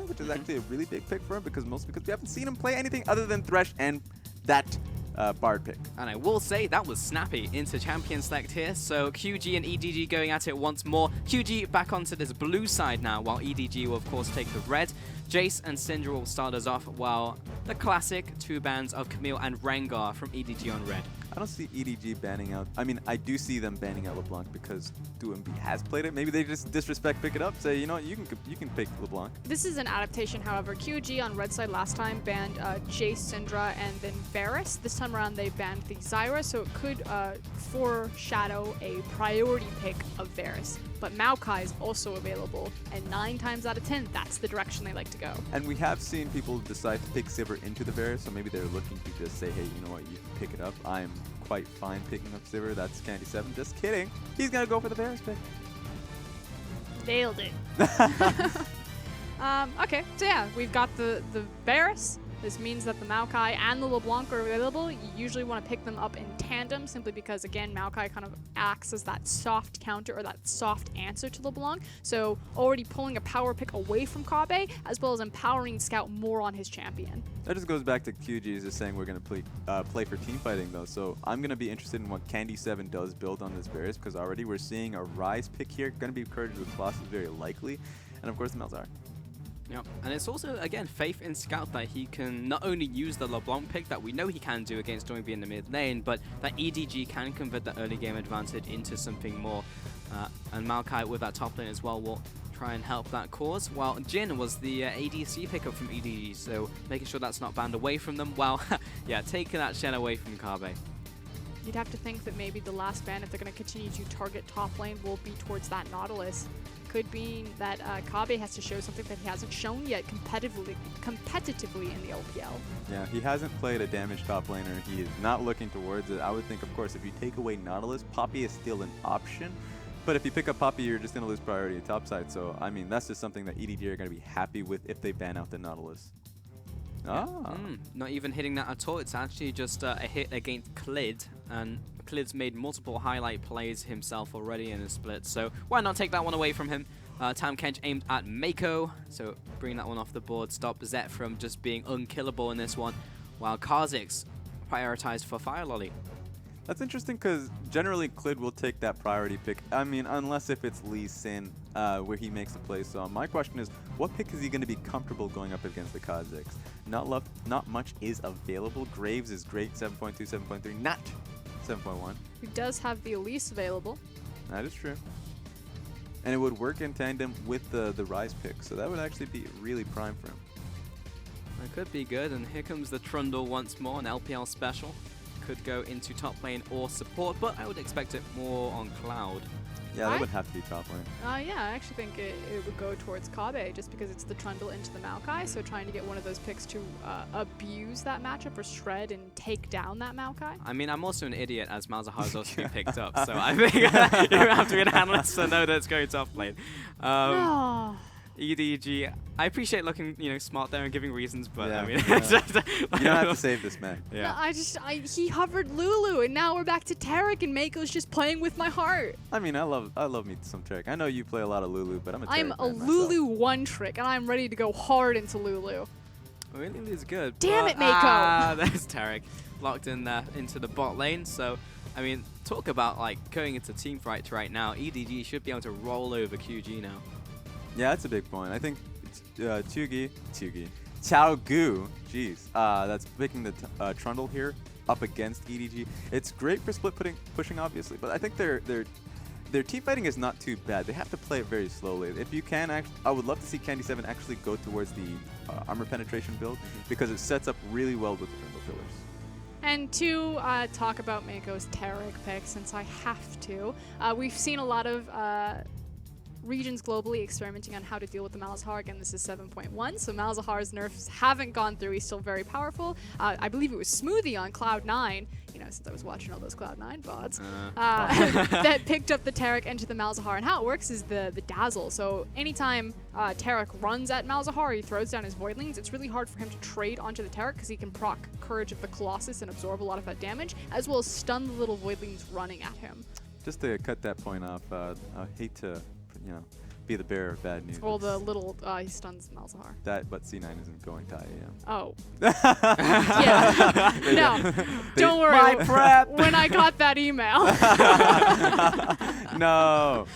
which is actually a really big pick for him because we haven't seen him play anything other than Thresh and that Bard pick. And I will say that was snappy into champion select here. So QG and EDG going at it once more. QG back onto this blue side now, while EDG will of course take the red. Jace and Syndra will start us off, while the classic two bans of Camille and Rengar from EDG on red. I don't see EDG banning out. I mean, I do see them banning out LeBlanc because 2MB has played it. Maybe they just disrespect, pick it up, say, you know what, you can pick LeBlanc. This is an adaptation, however. QG on red side last time banned Jace, Syndra, and then Varus. This time around they banned the Zyra, so it could foreshadow a priority pick of Varus. But Maokai is also available, and 9 times out of 10, that's the direction they like to go. And we have seen people decide to pick Sivir into the Varus, so maybe they're looking to just say, hey, you know what, you can pick it up. I'm quite fine picking up Sivir. That's Candy7. Just kidding. He's going to go for the Varus pick. Nailed it. Okay, so yeah, we've got the Varus. This means that the Maokai and the LeBlanc are available. You usually want to pick them up in tandem simply because, again, Maokai kind of acts as that soft counter or that soft answer to LeBlanc. So already pulling a power pick away from Kabe as well as empowering Scout more on his champion. That just goes back to QG just saying we're going to play for team fighting, though. So I'm going to be interested in what Candy7 does build on this Varus because already we're seeing a Rise pick here. Going to be encouraged with Colossus very likely. And, of course, the Malzahar. Yep, and it's also, again, faith in Scout that he can not only use the LeBlanc pick that we know he can do against Doingby in the mid lane, but that EDG can convert the early game advantage into something more. And Maokai with that top lane as well will try and help that cause, while Jin was the ADC pickup from EDG, so making sure that's not banned away from them, while, yeah, taking that Shen away from Kabe. You'd have to think that maybe the last ban, if they're going to continue to target top lane, will be towards that Nautilus. Could be that Kabe has to show something that he hasn't shown yet competitively in the LPL. Yeah, he hasn't played a damaged top laner. He is not looking towards it. I would think, of course, if you take away Nautilus, Poppy is still an option. But if you pick up Poppy, you're just going to lose priority at top side. So, I mean, that's just something that EDG are going to be happy with if they ban out the Nautilus. Not even hitting that at all. It's actually just a hit against Clid, and Clid's made multiple highlight plays himself already in a split, so why not take that one away from him? Tam Kench aimed at Mako, so bring that one off the board, stop Zet from just being unkillable in this one, while Kha'Zix prioritized for Fire Lolly. That's interesting because generally Clid will take that priority pick. I mean, unless if it's Lee Sin where he makes the play. So my question is, what pick is he going to be comfortable going up against the Kha'Zix? Not much is available. Graves is great, 7.2, 7.3, not 7.1. He does have the Elise available. That is true. And it would work in tandem with the Rise pick, so that would actually be really prime for him. That could be good, and here comes the Trundle once more, an LPL special. Could go into top lane or support, but I would expect it more on Cloud. Yeah, that would have to be top lane. Yeah, I actually think it would go towards Kabe just because it's the Trundle into the Maokai, so trying to get one of those picks to abuse that matchup or shred and take down that Maokai. I mean, I'm also an idiot as Malzahar has also been picked up, so I think you have to be an analyst to know that it's going top lane. No. EDG, I appreciate looking, smart there and giving reasons, but yeah, I mean, you don't have to save this man. Yeah. No, he hovered Lulu, and now we're back to Tarek, and Mako's just playing with my heart. I mean, I love me some Tarek. I know you play a lot of Lulu, but I'm a Tarek I'm man a Lulu one trick, and I'm ready to go hard into Lulu. Really is good. Damn it, Mako! There's Tarek locked in there into the bot lane. So, I mean, talk about going into team fights right now. EDG should be able to roll over QG now. Yeah, that's a big point. I think Xiaogu, jeez, that's picking the Trundle here up against EDG. It's great for split pushing, obviously, but I think their team fighting is not too bad. They have to play it very slowly. If you can, I would love to see Candy7 actually go towards the armor penetration build because it sets up really well with the Trundle pillars. And to talk about Mako's Tarek pick, since I have to, we've seen a lot of regions globally experimenting on how to deal with the Malzahar. Again, this is 7.1, so Malzahar's nerfs haven't gone through. He's still very powerful. I believe it was Smoothie on Cloud9, since I was watching all those Cloud9 VODs, that picked up the Tarek into the Malzahar. And how it works is the Dazzle. So anytime Tarek runs at Malzahar, he throws down his Voidlings, it's really hard for him to trade onto the Tarek because he can proc Courage of the Colossus and absorb a lot of that damage, as well as stun the little Voidlings running at him. Just to cut that point off, I hate to be the bearer of bad news. Well, the little, he stuns Malzahar. That, but C9 isn't going to IAM. Oh. Yeah. No, don't worry. My prep. When I got that email. No.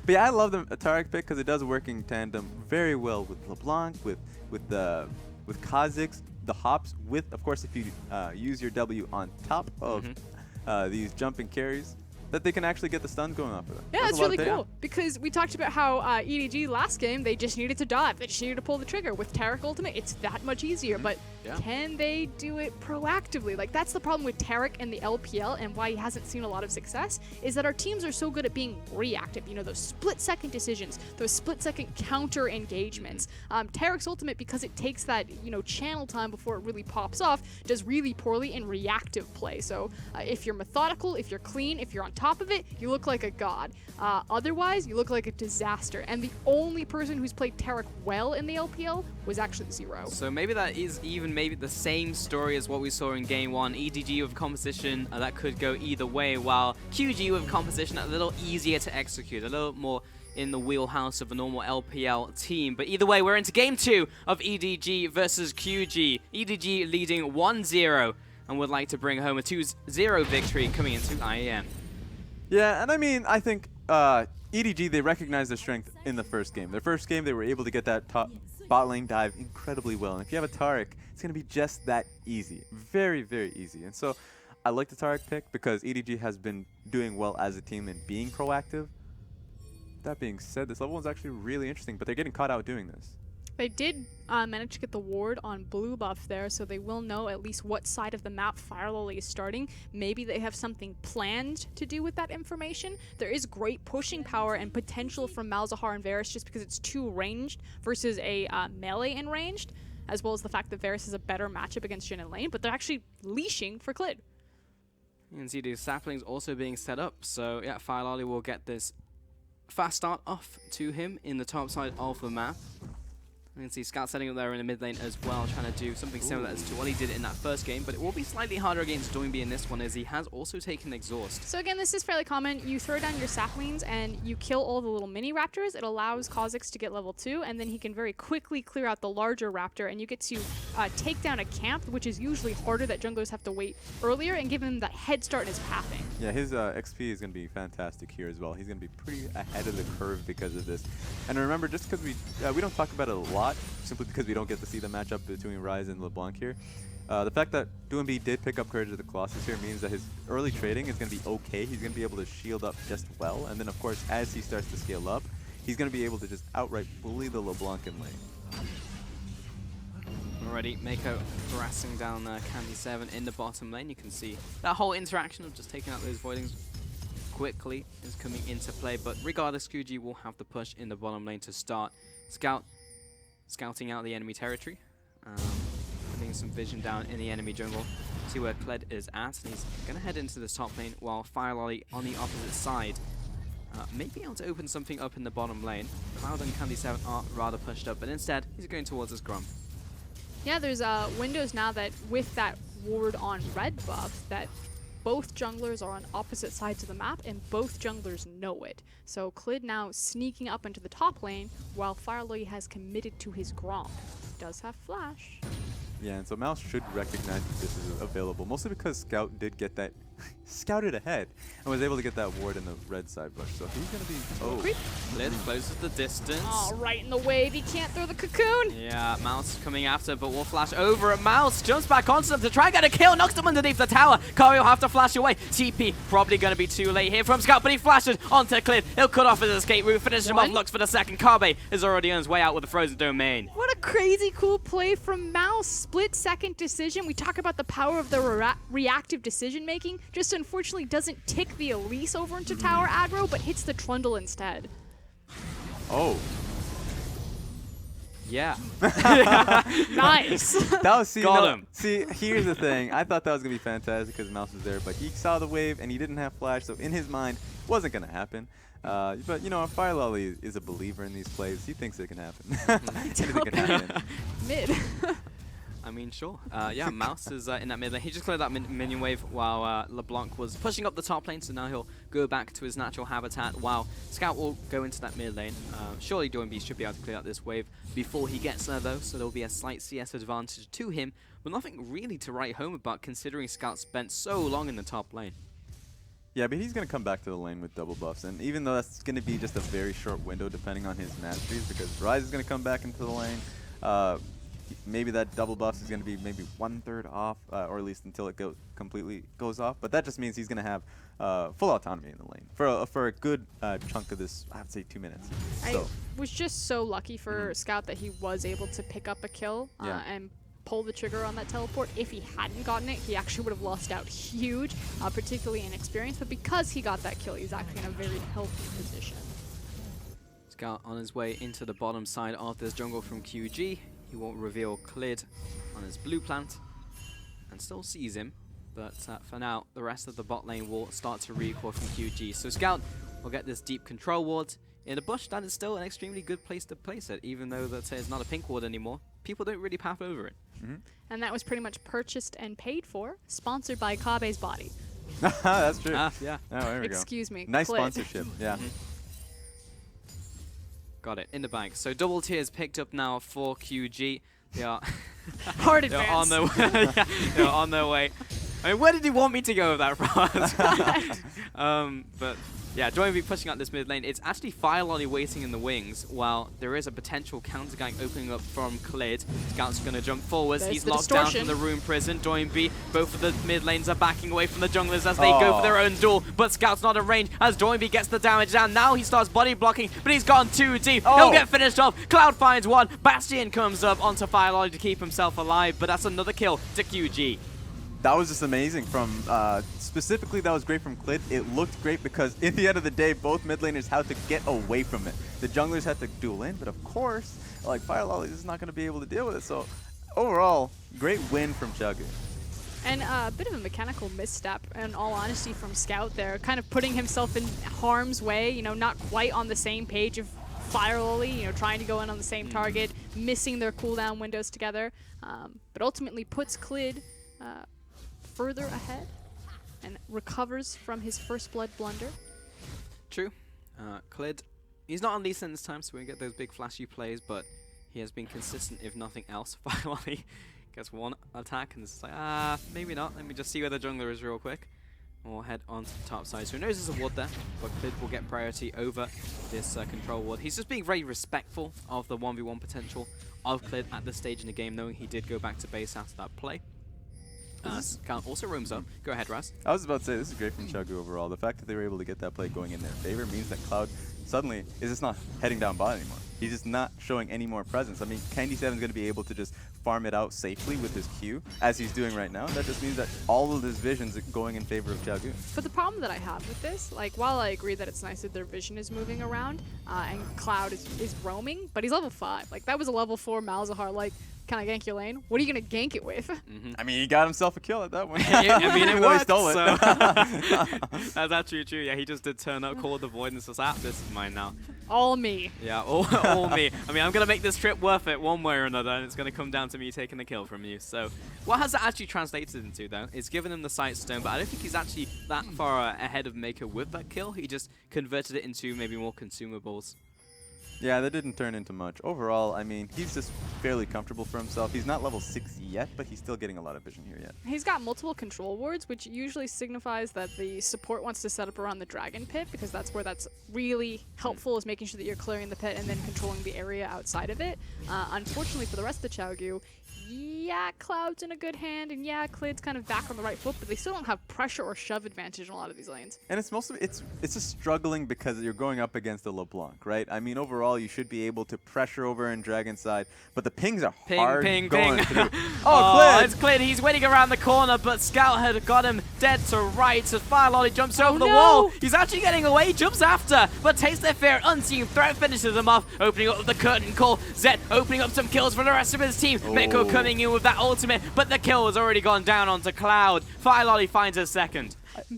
But yeah, I love the Tarek pick because it does work in tandem very well with LeBlanc, with Kha'Zix, the hops, with, of course, if you use your W on top of these jumping carries, that they can actually get the stuns going off of them. Yeah, That's that's a lot really of cool. Because we talked about how EDG last game, they just needed to dive. They just needed to pull the trigger. With Tarek Ultimate, it's that much easier. But can they do it proactively? Like, that's the problem with Tarek and the LPL and why he hasn't seen a lot of success, is that our teams are so good at being reactive. You know, those split-second decisions, those split-second counter engagements. Tarek's Ultimate, because it takes that, you know, channel time before it really pops off, does really poorly in reactive play. So if you're methodical, if you're clean, if you're on top of it, you look like a god. Otherwise, you look like a disaster. And the only person who's played Tarek well in the LPL was actually Zero. So maybe that is even maybe the same story as what we saw in Game 1. EDG with composition that could go either way, while QG with composition a little easier to execute, a little more in the wheelhouse of a normal LPL team. But either way, we're into Game 2 of EDG versus QG. EDG leading 1-0 and would like to bring home a 2-0 victory coming into IAM. Yeah, and I mean, I think EDG, they recognized their strength in the first game. Their first game, they were able to get that top bot lane dive incredibly well. And if you have a Tarek, it's going to be just that easy. Very, very easy. And so I like the Tarek pick because EDG has been doing well as a team and being proactive. That being said, this level one's actually really interesting, but they're getting caught out doing this. They did manage to get the ward on blue buff there, so they will know at least what side of the map FireLily is starting. Maybe they have something planned to do with that information. There is great pushing power and potential from Malzahar and Varus just because it's too ranged versus a melee in ranged, as well as the fact that Varus is a better matchup against Jhin and lane, but they're actually leashing for Clid. You can see the saplings also being set up, so yeah, FireLily will get this fast start off to him in the top side of the map. You can see Scout setting up there in the mid lane as well, trying to do something similar as to what he did in that first game, but it will be slightly harder against Doinby in this one as he has also taken Exhaust. So again, this is fairly common. You throw down your saplings and you kill all the little mini raptors. It allows Kha'Zix to get level 2, and then he can very quickly clear out the larger raptor, and you get to take down a camp, which is usually harder, that junglers have to wait earlier, and give him that head start in his pathing. Yeah, his XP is going to be fantastic here as well. He's going to be pretty ahead of the curve because of this. And remember, just because we don't talk about it a lot, simply because we don't get to see the matchup between Ryze and LeBlanc here. The fact that Doinby did pick up Courage of the Colossus here means that his early trading is going to be okay. He's going to be able to shield up just well. And then, of course, as he starts to scale up, he's going to be able to just outright bully the LeBlanc in lane. Already, Mako harassing down Candy 7 in the bottom lane. You can see that whole interaction of just taking out those voidings quickly is coming into play. But regardless, QG will have the push in the bottom lane to start. Scouting out the enemy territory. Putting some vision down in the enemy jungle. See where Kled is at. And he's going to head into the top lane while FireLily on the opposite side may be able to open something up in the bottom lane. Cloud and Candy 7 are rather pushed up, but instead he's going towards his Grom. Yeah, there's windows now that with that ward on red buff that both junglers are on opposite sides of the map and both junglers know it. So Clid now sneaking up into the top lane while FireLily has committed to his Grom. Does have flash. Yeah, and so Mouse should recognize that this is available, mostly because Scout did get that scouted ahead and was able to get that ward in the red side bush. So he's going to be... Oh, Clid closes the distance. Oh, right in the wave. He can't throw the cocoon. Yeah, Mouse coming after, but will flash over at Mouse. Jumps back onto them to try and get a kill. Knocks them underneath the tower. Kari will have to flash away. TP probably going to be too late here from Scout, but he flashes onto Clid. He'll cut off his escape route, finish him off, looks for the second. Carbe is already on his way out with the frozen domain. What a crazy cool play from Mouse. Split-second decision. We talk about the power of the reactive decision-making. Just unfortunately doesn't tick the Elise over into tower aggro, but hits the Trundle instead. Oh. Yeah. Nice. That was, Got him. See, here's the thing. I thought that was going to be fantastic because Mouse was there, but he saw the wave and he didn't have flash, so in his mind, it wasn't going to happen. But, you know, FireLily is a believer in these plays. He thinks it can happen. Anything can happen. Mid. I mean, sure. Yeah, Mouse is in that mid lane. He just cleared that minion wave while LeBlanc was pushing up the top lane, so now he'll go back to his natural habitat while Scout will go into that mid lane. Surely Doinb should be able to clear out this wave before he gets there, though, so there'll be a slight CS advantage to him, but nothing really to write home about considering Scout spent so long in the top lane. Yeah, but he's going to come back to the lane with double buffs, and even though that's going to be just a very short window depending on his masteries, because Ryze is going to come back into the lane, maybe that double buff is going to be maybe 1/3 off, or at least until it completely goes off, but that just means he's going to have full autonomy in the lane for a good chunk of this, I would say 2 minutes. I was just so lucky for Scout that he was able to pick up a kill and pull the trigger on that teleport. If he hadn't gotten it, he actually would have lost out huge, particularly in experience, but because he got that kill, he's actually in a very healthy position. Scout on his way into the bottom side of this jungle from QG. He won't reveal Clid on his blue plant and still sees him, but for now, the rest of the bot lane will start to recoil from QG. So Scout will get this deep control ward in a bush that is still an extremely good place to place it, even though let's say it's not a pink ward anymore. People don't really path over it. And that was pretty much purchased and paid for, sponsored by Kabe's Body. That's true. Yeah. Oh, there we go. Excuse me. Nice Clid. sponsorship. Yeah. Got it in the bank. So double tiers picked up now for QG. They are Hard they're advance. on their way. Yeah, they're on their way. I mean, where did he want me to go with that, Ross? But yeah, Doinb pushing out this mid lane. It's actually FireLolly waiting in the wings while there is a potential counter gank opening up from Clid. Scout's going to jump forwards. There's He's the locked down distortion. from the rune prison. Doinb, both of the mid lanes are backing away from the junglers as they go for their own duel. But Scout's not in range as Doinb gets the damage down. Now he starts body blocking, but he's gone too deep. He'll get finished off. Cloud finds one. Bastion comes up onto FireLolly to keep himself alive, but that's another kill to QG. That was just amazing from, specifically that was great from Clid. It looked great because in the end of the day, both mid laners had to get away from it. The junglers had to duel in, but of course, like FireLolly is not going to be able to deal with it. So overall, great win from Chuggu. And a bit of a mechanical misstep, in all honesty, from Scout there. Kind of putting himself in harm's way, you know, not quite on the same page of FireLolly, you know, trying to go in on the same target, missing their cooldown windows together, but ultimately puts Clid further ahead and recovers from his first blood blunder. True. Clid, he's not on Lee Sin this time, so we get those big flashy plays, but he has been consistent, if nothing else. FireLolly gets one attack, and it's like, maybe not. Let me just see where the jungler is real quick. We'll head onto the top side. So he knows there's a ward there, but Clid will get priority over this control ward. He's just being very respectful of the 1v1 potential of Clid at this stage in the game, knowing he did go back to base after that play. Scout also roams up. Go ahead, Raz. I was about to say, this is great from Chuggu overall. The fact that they were able to get that play going in their favor means that Cloud suddenly is just not heading down bot anymore. He's just not showing any more presence. I mean, Candy7 is going to be able to just farm it out safely with his Q, as he's doing right now. That just means that all of his vision's going in favor of Chuggu. But the problem that I have with this, like, while I agree that it's nice that their vision is moving around and Cloud is roaming, but he's level 5. Like, that was a level 4 Malzahar, like, can I gank your lane? What are you going to gank it with? I mean, he got himself a kill at that one. I mean, it Though he worked, stole it. so that's actually true. Yeah, he just did turn up, called the void, and says, this is mine now. All me. Yeah, all me. I mean, I'm going to make this trip worth it one way or another, and it's going to come down to me taking the kill from you. So what has that actually translated into, though? It's given him the sight stone, but I don't think he's actually that far ahead of Maker with that kill. He just converted it into maybe more consumables. Yeah, that didn't turn into much. Overall, I mean, he's just fairly comfortable for himself. He's not level 6 yet, but he's still getting a lot of vision here yet. He's got multiple control wards, which usually signifies that the support wants to set up around the dragon pit, because that's where that's really helpful, is making sure that you're clearing the pit and then controlling the area outside of it. Unfortunately for the rest of the Chowgu, yeah, Cloud's in a good hand, and yeah, Clid's kind of back on the right foot, but they still don't have pressure or shove advantage in a lot of these lanes. And it's mostly, it's just struggling because you're going up against a LeBlanc, right? I mean, overall, you should be able to pressure over in Dragon side, but the pings are hard going through. Oh, it's Clid. He's waiting around the corner, but Scout had got him dead to rights as FireLolly jumps over the wall. He's actually getting away, jumps after, but takes their fear. Unseen threat finishes him off, opening up the curtain call. Zed opening up some kills for the rest of his team. Meko coming in with that ultimate, but the kill has already gone down onto Cloud. FireLolly finds his second.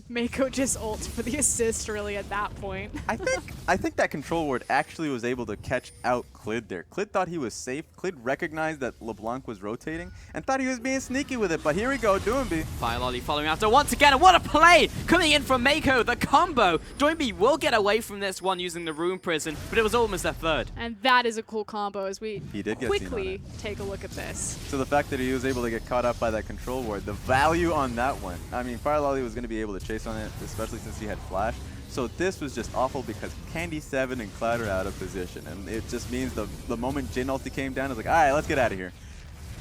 Mako just ults for the assist really at that point. I think that control ward actually was able to catch out Clid there. Clid thought he was safe. Clid recognized that LeBlanc was rotating and thought he was being sneaky with it, but here we go, Doinby. Fire Lolly following after once again, and what a play coming in from Mako, the combo. Doinby will get away from this one using the Rune Prison, but it was almost their third. And that is a cool combo as we He did get quickly take a look at this. So the fact that he was able to get caught up by that control ward, the value on that one. I mean, Fire Lolly was going to be able to chase on it, especially since he had Flash. So this was just awful because Candy7 and Cloud are out of position. And it just means the moment Jin ulti came down, it's like, all right, let's get out of here.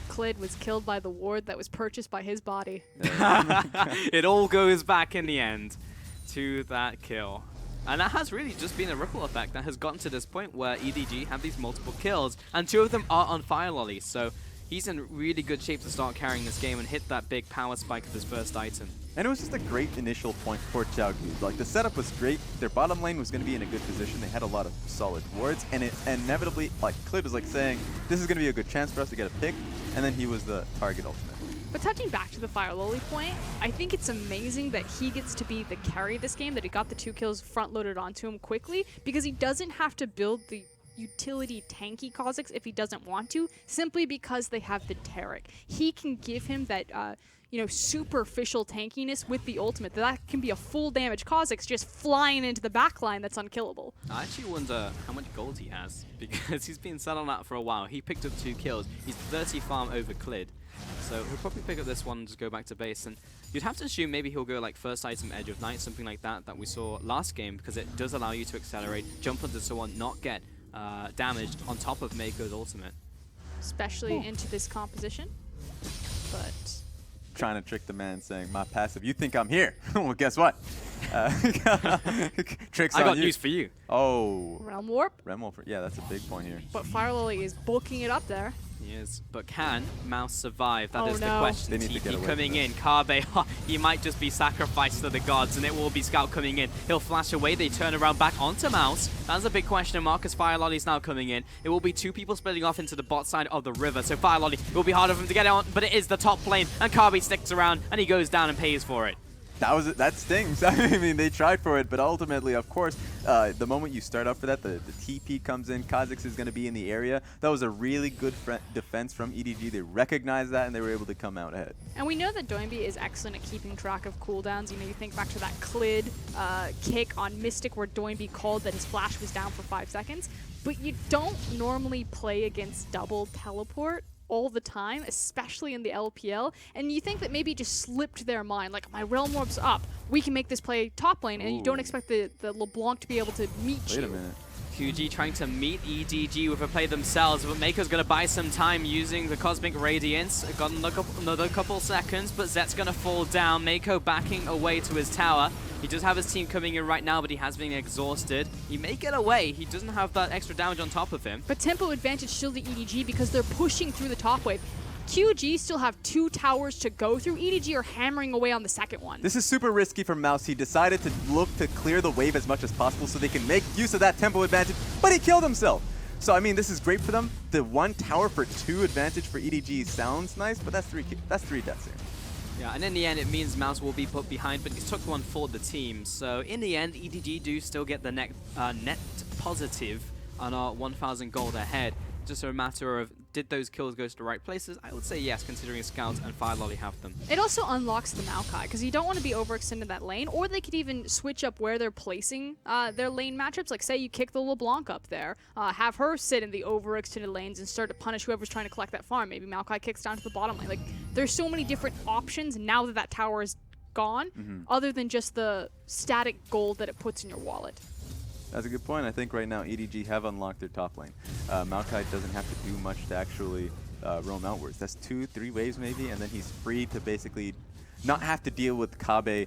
Clid was killed by the ward that was purchased by his body. It all goes back in the end to that kill. And that has really just been a ripple effect that has gotten to this point where EDG have these multiple kills, and 2 of them are on Fire Lolly. So he's in really good shape to start carrying this game and hit that big power spike of his first item. And it was just a great initial point for Xiaogu. Like, the setup was great. Their bottom lane was going to be in a good position. They had a lot of solid wards, and it inevitably, like, Clid was like saying, this is going to be a good chance for us to get a pick, and then he was the target ultimate. But touching back to the Fire Lolly point, I think it's amazing that he gets to be the carry this game, that he got the 2 kills front-loaded onto him quickly, because he doesn't have to build the utility tanky Kha'Zix if he doesn't want to, simply because they have the Taric. He can give him that, superficial tankiness with the ultimate. That can be a full damage Kha'Zix just flying into the backline that's unkillable. I actually wonder how much gold he has, because he's been sat on that for a while. He picked up 2 kills. He's 30 farm over Clid. So he'll probably pick up this one and just go back to base. And you'd have to assume maybe he'll go like first item Edge of Night, something like that we saw last game, because it does allow you to accelerate, jump onto someone, not get damaged on top of Mako's ultimate. Especially into this composition. But Trying to trick the man saying, my passive, you think I'm here? Well, guess what? Tricks I on got you. news for you. Oh. Realm Warp. Realm Warp. Yeah, that's a big point here. But Fire Lolly is bulking it up there. He is. But can Mouse survive? That is the no. question. They need to get TP away coming from in. Kabe, he might just be sacrificed to the gods, and it will be Scout coming in. He'll flash away. They turn around back onto Mouse. That's a big question mark as Fire Lolly's now coming in. It will be 2 people splitting off into the bot side of the river. So Fire Lolly, it will be harder for him to get on, but it is the top lane, and Kabe sticks around, and he goes down and pays for it. That stings. I mean, they tried for it, but ultimately, of course, the moment you start up for that, the TP comes in, Kha'Zix is going to be in the area. That was a really good defense from EDG. They recognized that, and they were able to come out ahead. And we know that Doinby is excellent at keeping track of cooldowns. You know, you think back to that Clid kick on Mystic where Doinby called that his flash was down for 5 seconds. But you don't normally play against double teleport all the time, especially in the LPL, and you think that maybe it just slipped their mind, like, my Realm Orb's up, we can make this play top lane, and you don't expect the LeBlanc to be able to meet you. Wait a minute. QG trying to meet EDG with a play themselves, but Mako's going to buy some time using the Cosmic Radiance. Got another couple seconds, but Zet's going to fall down. Mako backing away to his tower. He does have his team coming in right now, but he has been exhausted. He may get away. He doesn't have that extra damage on top of him. But tempo advantage still to EDG because they're pushing through the top wave. QG still have 2 towers to go through. EDG are hammering away on the second one. This is super risky for Mouse. He decided to look to clear the wave as much as possible so they can make use of that tempo advantage, but he killed himself. So, I mean, this is great for them. The 1 tower for 2 advantage for EDG sounds nice, but that's 3 deaths here. Yeah, and in the end, it means Mouse will be put behind, but he's took one for the team. So, in the end, EDG do still get the net positive on our 1,000 gold ahead. Just a matter of, did those kills go to the right places? I would say yes, considering Scout and Fire Lolly have them. It also unlocks the Maokai, because you don't want to be overextended that lane, or they could even switch up where they're placing their lane matchups. Like, say you kick the LeBlanc up there, have her sit in the overextended lanes and start to punish whoever's trying to collect that farm. Maybe Maokai kicks down to the bottom lane. Like, there's so many different options now that that tower is gone, other than just the static gold that it puts in your wallet. That's a good point. I think right now EDG have unlocked their top lane. Maokai doesn't have to do much to actually roam outwards. That's 2-3 waves maybe, and then he's free to basically not have to deal with Kabe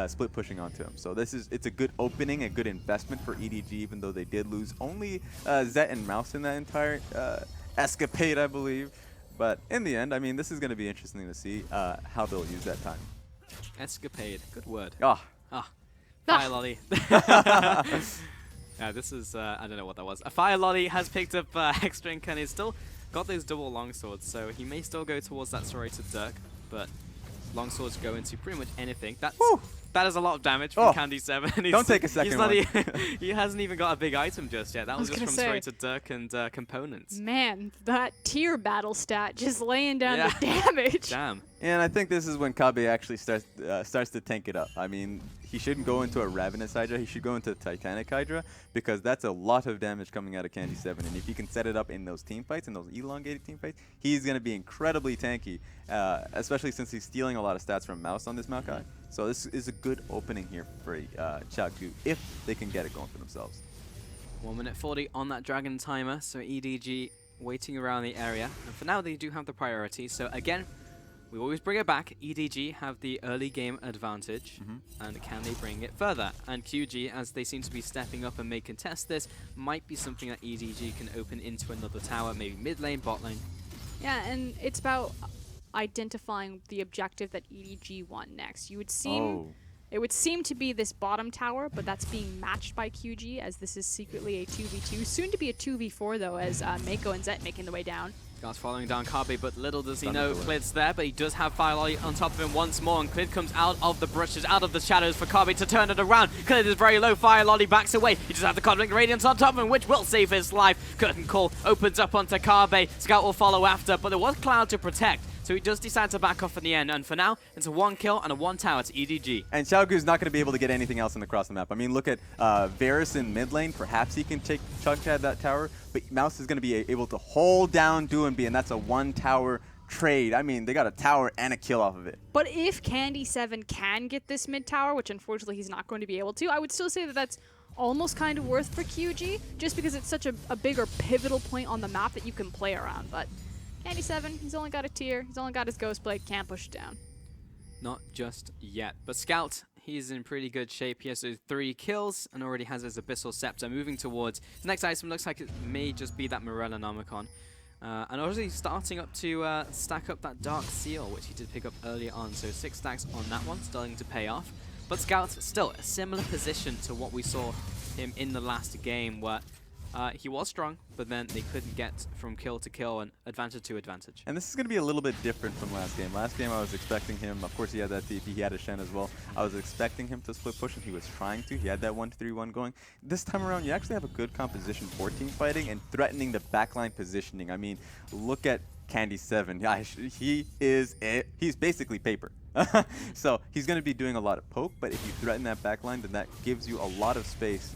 split pushing onto him. So it's a good opening, a good investment for EDG, even though they did lose only Zet and Mouse in that entire escapade, I believe. But in the end, I mean, this is going to be interesting to see how they'll use that time. Escapade, good word. Ah. Fire Lolly. Yeah, this is, I don't know what that was. A Fire Lolly has picked up X-Drink and he's still got those double longswords, so he may still go towards that story to Dirk, but longswords go into pretty much anything. Woo! That is a lot of damage from Candy 7. Don't take a second one. He hasn't even got a big item just yet. That was just from straight to Dirk and components. Man, that tier battle stat just laying down the damage. Damn. And I think this is when Kabe actually starts to tank it up. I mean, he shouldn't go into a Ravenous Hydra. He should go into Titanic Hydra because that's a lot of damage coming out of Candy 7. And if he can set it up in those team fights, in those elongated team fights, he's going to be incredibly tanky, especially since he's stealing a lot of stats from Mouse on this Maokai. So this is a good opening here for Xiaogu if they can get it going for themselves. 1 minute 40 on that Dragon timer, so EDG waiting around the area. And for now, they do have the priority. So again, we always bring it back. EDG have the early game advantage, and can they bring it further? And QG, as they seem to be stepping up and may contest this, might be something that EDG can open into another tower, maybe mid lane, bot lane. Yeah, and it's about identifying the objective that EDG want next. You would seem it would seem to be this bottom tower, but that's being matched by QG as this is secretly a 2v2. Soon to be a 2v4 though, as Mako and Zet making the way down. Scout's following down Kabe, but little does he know Clid's there, but he does have Fire Lolly on top of him once more, and Clid comes out of the brushes, out of the shadows for Kabe to turn it around. Clid is very low, Fire Lolly backs away. He just has the Cosmic Radiance on top of him, which will save his life. Curtain Call opens up onto Kabe. Scout will follow after, but there was Cloud to protect. So he does decide to back off in the end, and for now, it's a 1 kill and a 1 tower to EDG. And Xiaogu's not going to be able to get anything else across the map. I mean, look at Varus in mid lane. Perhaps he can take chunk at that tower, but Mouse is going to be able to hold down Doinby, and that's a 1 tower trade. I mean, they got a tower and a kill off of it. But if Candy 7 can get this mid tower, which unfortunately he's not going to be able to, I would still say that that's almost kind of worth for QG, just because it's such a bigger pivotal point on the map that you can play around. But Candy 7, he's only got a tier, he's only got his Ghost Blade, can't push it down. Not just yet. But Scout, he's in pretty good shape. He has those 3 kills and already has his Abyssal Scepter. Moving towards his next item, looks like it may just be that Morella Nomicon. And obviously starting up to stack up that Dark Seal, which he did pick up earlier on. So 6 stacks on that one, starting to pay off. But Scout, still a similar position to what we saw him in the last game, where he was strong, but then they couldn't get from kill to kill and advantage to advantage. And this is going to be a little bit different from last game. Last game I was expecting him, of course he had that TP, he had a Shen as well. I was expecting him to split push, and he was trying to. He had that 1-3-1 going. This time around, you actually have a good composition for team fighting and threatening the backline positioning. I mean, look at Candy 7. He's basically paper. So he's going to be doing a lot of poke, but if you threaten that backline, then that gives you a lot of space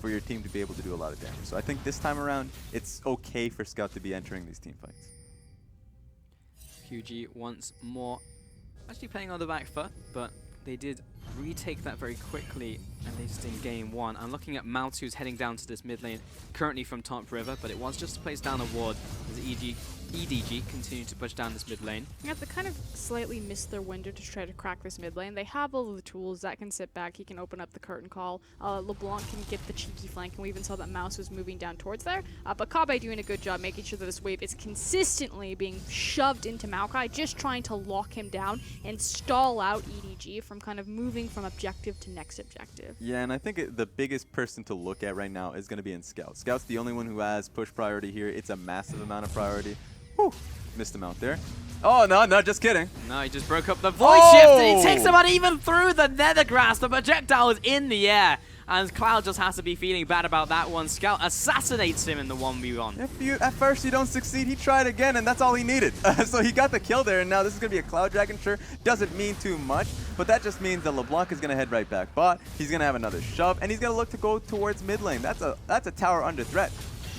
for your team to be able to do a lot of damage. So I think this time around, it's okay for Scout to be entering these team fights. QG once more actually playing on the back foot, but they did retake that very quickly, at least in game 1. I'm looking at Mout, who's heading down to this mid lane, currently from top river, but it was just to place down a ward as EDG continued to push down this mid lane. Yeah, they kind of slightly missed their window to try to crack this mid lane. They have all of the tools. That can sit back, he can open up the curtain call. LeBlanc can get the cheeky flank, and we even saw that Mouse was moving down towards there. But Kabe doing a good job making sure that this wave is consistently being shoved into Maokai, just trying to lock him down and stall out EDG from kind of moving from objective to next objective. Yeah, and I think the biggest person to look at right now is going to be in Scout. Scout's the only one who has push priority here. It's a massive amount of priority. Whew, missed him out there. Oh, no, just kidding. No, he just broke up the voice shift, and he takes him out even through the nether grass. The projectile is in the air, and Cloud just has to be feeling bad about that one. Scout assassinates him in the 1v1. If at first you don't succeed, he tried again, and that's all he needed. So he got the kill there, and now this is going to be a Cloud Dragon. Sure, doesn't mean too much, but that just means that LeBlanc is going to head right back bot. He's going to have another shove, and he's going to look to go towards mid lane. That's a tower under threat.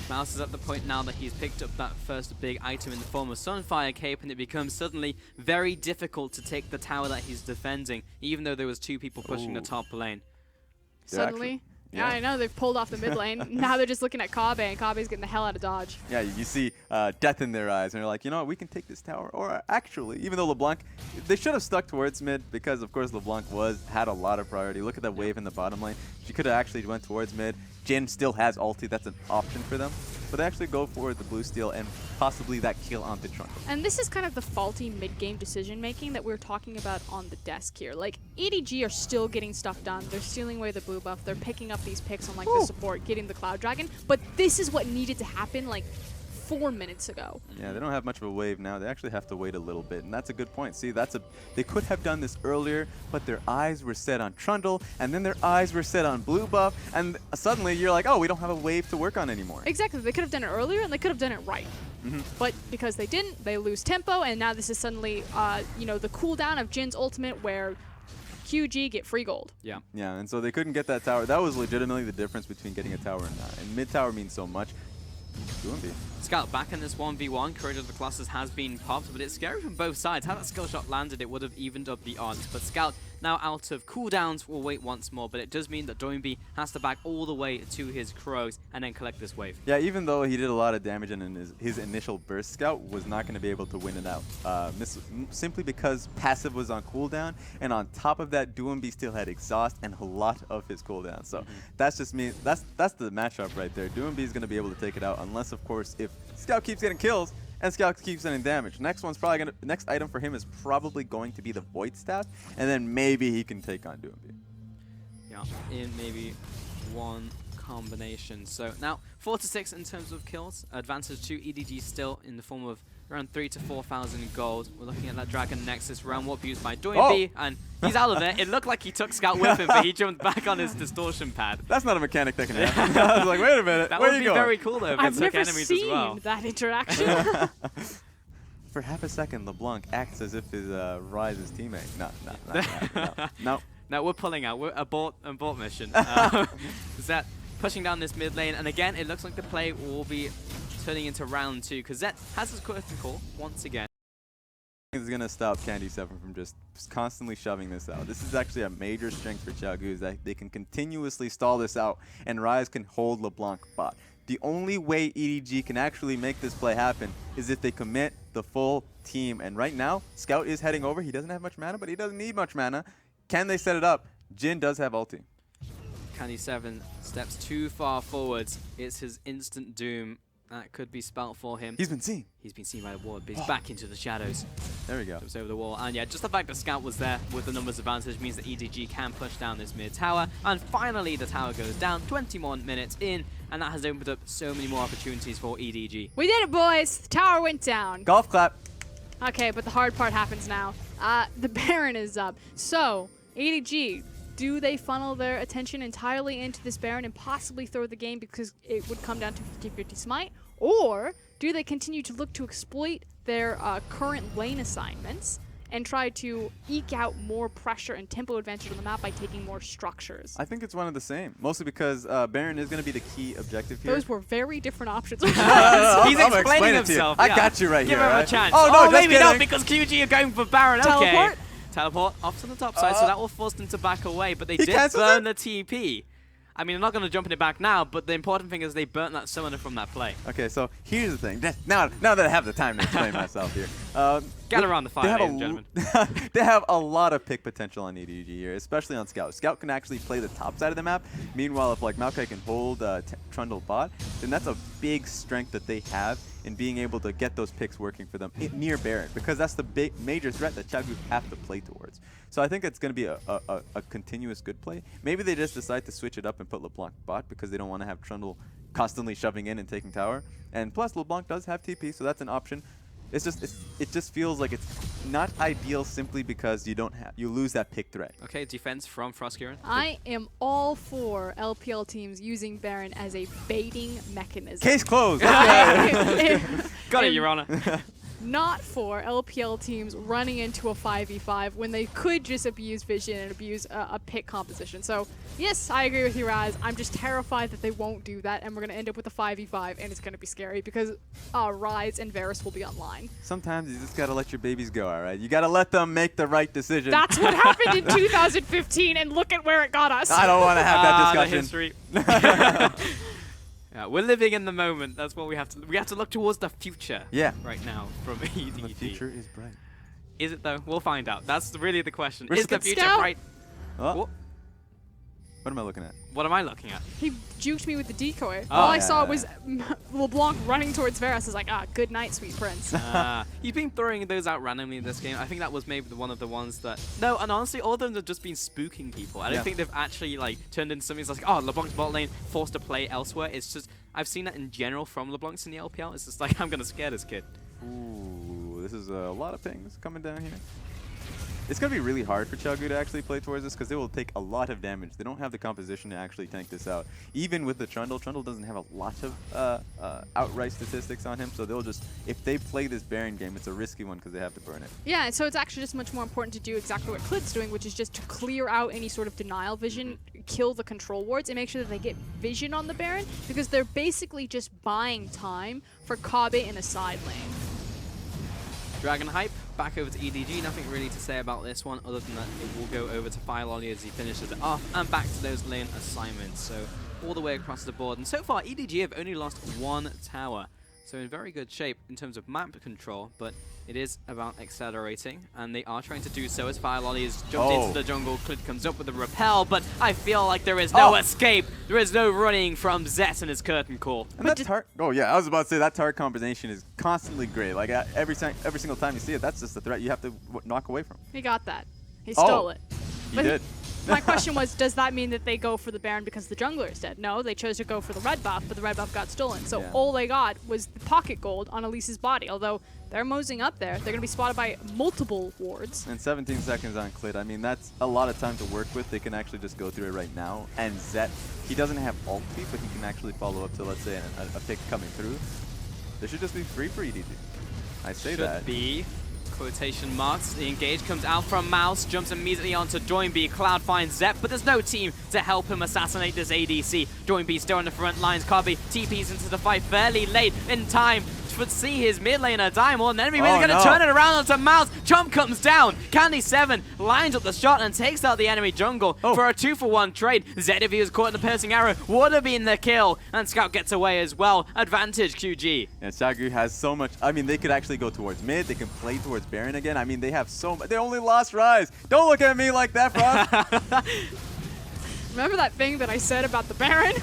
Mouse is at the point now that he's picked up that first big item in the form of Sunfire Cape, and it becomes suddenly very difficult to take the tower that he's defending, even though there was 2 people pushing the top lane. Suddenly? Yeah, I know, they've pulled off the mid lane. Now they're just looking at Kabe, and Kabe's getting the hell out of dodge. Yeah, you see death in their eyes, and they're like, you know what, we can take this tower. Or actually, even though LeBlanc, they should have stuck towards mid, because of course LeBlanc had a lot of priority. Look at that wave in the bottom lane. She could have actually went towards mid. Jin still has ulti, that's an option for them. But they actually go for the blue steal and possibly that kill onto Trundle. And this is kind of the faulty mid-game decision-making that we were talking about on the desk here. Like, EDG are still getting stuff done. They're stealing away the blue buff. They're picking up these picks on, like, the support, getting the Cloud Dragon. But this is what needed to happen, like, 4 minutes ago. Yeah, they don't have much of a wave now. They actually have to wait a little bit, and that's a good point. See, they could have done this earlier, but their eyes were set on Trundle, and then their eyes were set on Blue Buff, and suddenly you're like, oh, we don't have a wave to work on anymore. Exactly. They could have done it earlier, and they could have done it right. But because they didn't, they lose tempo, and now this is suddenly, you know, the cooldown of Jin's ultimate where QG get free gold. Yeah. Yeah, and so they couldn't get that tower. That was legitimately the difference between getting a tower and not. And mid tower means so much. Doomby. Scout back in this 1v1. Courage of the Colossus has been popped, but it's scary from both sides. Had that skill shot landed, it would have evened up the odds. But Scout, now out of cooldowns, will wait once more. But it does mean that Doinby has to back all the way to his crows and then collect this wave. Yeah, even though he did a lot of damage in his initial burst, Scout was not going to be able to win it out. Simply because passive was on cooldown, and on top of that, Doinby still had exhaust and a lot of his cooldown. So that's just me. That's the matchup right there. Doinby is going to be able to take it out, unless, of course, if Scout keeps getting kills and Scout keeps getting damage. Next item for him is probably going to be the Void Staff, and then maybe he can take on Doomby. Yeah, in maybe one combination. So now 4 to 6 in terms of kills. Advantage to EDG still in the form of around 3,000 to 4,000 gold. We're looking at that Dragon Nexus round warp used by Doinby, and he's out of it. It looked like he took Scout with him, but he jumped back on his distortion pad. That's not a mechanic that can happen. I was like, wait a minute, that where would you be going? very cool though if I've it took never enemies seen as well. that interaction. For half a second, LeBlanc acts as if his Ryze's teammate. No. No, we're pulling out. We're abort mission. Zet pushing down this mid lane, and again, it looks like the play will be turning into round 2, because Zet has his curtain call once again. Is going to stop Candy 7 from just constantly shoving this out. This is actually a major strength for Xiaogu, is that they can continuously stall this out, and Ryze can hold LeBlanc bot. The only way EDG can actually make this play happen is if they commit the full team. And right now, Scout is heading over. He doesn't have much mana, but he doesn't need much mana. Can they set it up? Jin does have ulti. Candy 7 steps too far forwards. It's his instant doom. That could be spelt for him. He's been seen. He's been seen by the ward, but he's back into the shadows. There we go. Jumps over the wall. And yeah, just the fact that Scout was there with the numbers advantage means that EDG can push down this mid tower. And finally, the tower goes down 21 minutes in, and that has opened up so many more opportunities for EDG. We did it, boys. The tower went down. Golf clap. Okay, but the hard part happens now. The Baron is up. So, EDG, do they funnel their attention entirely into this Baron and possibly throw the game because it would come down to 50-50 smite? Or do they continue to look to exploit their current lane assignments and try to eke out more pressure and tempo advantage on the map by taking more structures? I think it's one of the same, mostly because Baron is going to be the key objective here. Those were very different options. He's I'm explaining himself. I Yeah. got you right Give here. him right? a chance. Oh, no, just maybe kidding. not, because QG are going for Baron. Teleport? Okay. Teleport off to the top side, so that will force them to back away, but they He did cancels burn the TP. I mean, I'm not going to jump in it back now, but the important thing is they burnt that summoner from that play. Okay, so here's the thing. Now that I have the time to explain myself here. Get around the fire, ladies and gentlemen. They have a lot of pick potential on EDG here, especially on Scout. Scout can actually play the top side of the map. Meanwhile, if like Maokai can hold Trundle bot, then that's a big strength that they have in being able to get those picks working for them near Baron, because that's the big major threat that Xiaogu have to play towards. So I think it's going to be a continuous good play. Maybe they just decide to switch it up and put LeBlanc bot because they don't want to have Trundle constantly shoving in and taking tower. And plus, LeBlanc does have TP, so that's an option. It just feels like it's not ideal simply because you lose that pick threat. Okay, defense from Frostkiran. I am all for LPL teams using Baron as a baiting mechanism. Case closed. Got it, Your Honor. Not for LPL teams running into a 5v5 when they could just abuse vision and abuse a pick composition. So, yes, I agree with you, Raz. I'm just terrified that they won't do that, and we're going to end up with a 5v5, and it's going to be scary because Rise and Varus will be online. Sometimes you just got to let your babies go, all right? You got to let them make the right decision. That's what happened in 2015, and look at where it got us. I don't want to have that discussion. discussion. Yeah, we're living in the moment. That's what we have to. We have to look towards the future. Yeah. Right now, from EDG. The future is bright. Is it though? We'll find out. That's really the question. Risk Is the it. future Scout. bright? Oh. What am I looking at? What am I looking at? He juked me with the decoy. Oh, All I yeah, saw yeah. was LeBlanc running towards Varus. I was like, good night, sweet prince. He's been throwing those out randomly in this game. I think that was maybe one of the ones that... No, and honestly, all of them have just been spooking people. I don't think they've actually like turned into something that's like, oh, LeBlanc's bot lane forced to play elsewhere. It's just... I've seen that in general from LeBlancs in the LPL. It's just like, I'm going to scare this kid. Ooh, this is a lot of pings coming down here. It's going to be really hard for ChiaoGu to actually play towards this because they will take a lot of damage. They don't have the composition to actually tank this out. Even with the Trundle, Trundle doesn't have a lot of outright statistics on him, so they'll just, if they play this Baron game, it's a risky one because they have to burn it. Yeah, so it's actually just much more important to do exactly what Clid's doing, which is just to clear out any sort of denial vision, kill the control wards, and make sure that they get vision on the Baron, because they're basically just buying time for Kabe in a side lane. Dragon Hype, back over to EDG. Nothing really to say about this one, other than that it will go over to FireLolly as he finishes it off, and back to those lane assignments. So all the way across the board. And so far, EDG have only lost one tower. So in very good shape in terms of map control, but it is about accelerating, and they are trying to do so as FireLolly has jumped into the jungle. Clid comes up with a repel, but I feel like there is no escape. There is no running from Zet and his curtain call. And that oh yeah, I was about to say that turret combination is constantly great. Like every single time you see it, that's just a threat you have to knock away from. He got that. He stole it. He did. My question was, does that mean that they go for the Baron because the jungler is dead? No, they chose to go for the red buff, but the red buff got stolen. So all they got was the pocket gold on Elise's body. Although they're mosing up there, they're going to be spotted by multiple wards. And 17 seconds on Clid. I mean, that's a lot of time to work with. They can actually just go through it right now. And Zet, he doesn't have ulti, but he can actually follow up to, let's say, a pick coming through. There should just be free for EDG. I say that. Should be. Quotation marks. The engage comes out from Mouse, jumps immediately onto Doinby. Cloud finds Zep, but there's no team to help him assassinate this ADC. Doinby still on the front lines. Kabe TPs into the fight fairly late in time to see his mid laner die more than enemy. Really going to turn it around onto Mouse. Chump comes down. Candy7 lines up the shot and takes out the enemy jungle for a 2-for-1 trade. Zed, if he was caught in the piercing arrow, would have been the kill. And Scout gets away as well. Advantage QG. And ChiaoGu has so much. I mean, they could actually go towards mid. They can play towards Baron again. I mean, they have so much. They only lost Rise. Don't look at me like that, Frost. Remember that thing that I said about the Baron?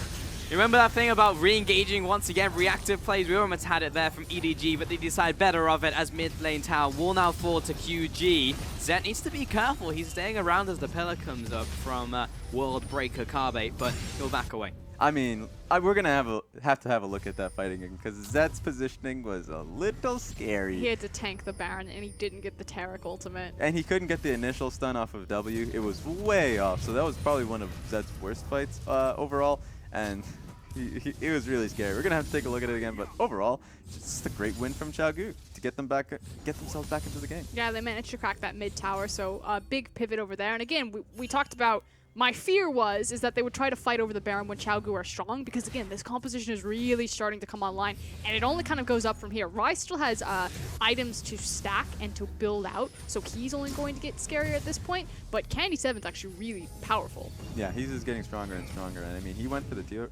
You remember that thing about re-engaging once again, reactive plays? We almost had it there from EDG, but they decide better of it as mid lane tower will now fall to QG. Zet needs to be careful. He's staying around as the pillar comes up from World Breaker Kabe, but he'll back away. I mean, we're going to have to have a look at that fight again, because Zet's positioning was a little scary. He had to tank the Baron, and he didn't get the Taric ultimate. And he couldn't get the initial stun off of W. It was way off, so that was probably one of Zet's worst fights overall. And it was really scary. We're going to have to take a look at it again, but overall, just a great win from ChiaoGu to get themselves back into the game. Yeah, they managed to crack that mid tower, so a big pivot over there. And again, we talked about, my fear is that they would try to fight over the Baron when ChiaoGu are strong, because again, this composition is really starting to come online, and it only kind of goes up from here. Rise still has items to stack and to build out, so he's only going to get scarier at this point, but Candy7's actually really powerful. Yeah, he's just getting stronger and stronger, and I mean, he went for the tier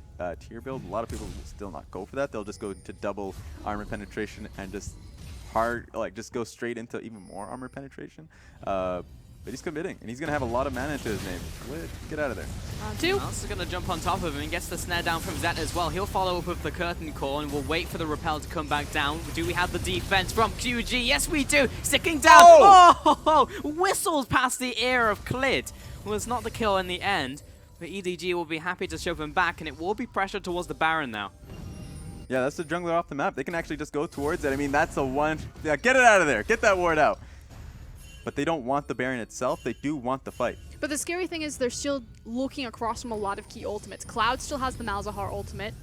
build. A lot of people will still not go for that. They'll just go to double armor penetration and just just go straight into even more armor penetration. But he's committing, and he's going to have a lot of mana to his name. Get out of there. Two. Mouse is going to jump on top of him and gets the snare down from Zet as well. He'll follow up with the curtain call, and we'll wait for the repel to come back down. Do we have the defense from QG? Yes, we do. Sticking down. Oh! Whistles past the ear of Clid. Well, it's not the kill in the end, but EDG will be happy to shove him back, and it will be pressure towards the Baron now. Yeah, that's the jungler off the map. They can actually just go towards it. I mean, that's a one. Yeah, get it out of there. Get that ward out. But they don't want the Baron itself. They do want the fight. But the scary thing is they're still looking across from a lot of key ultimates. Cloud still has the Malzahar ultimate.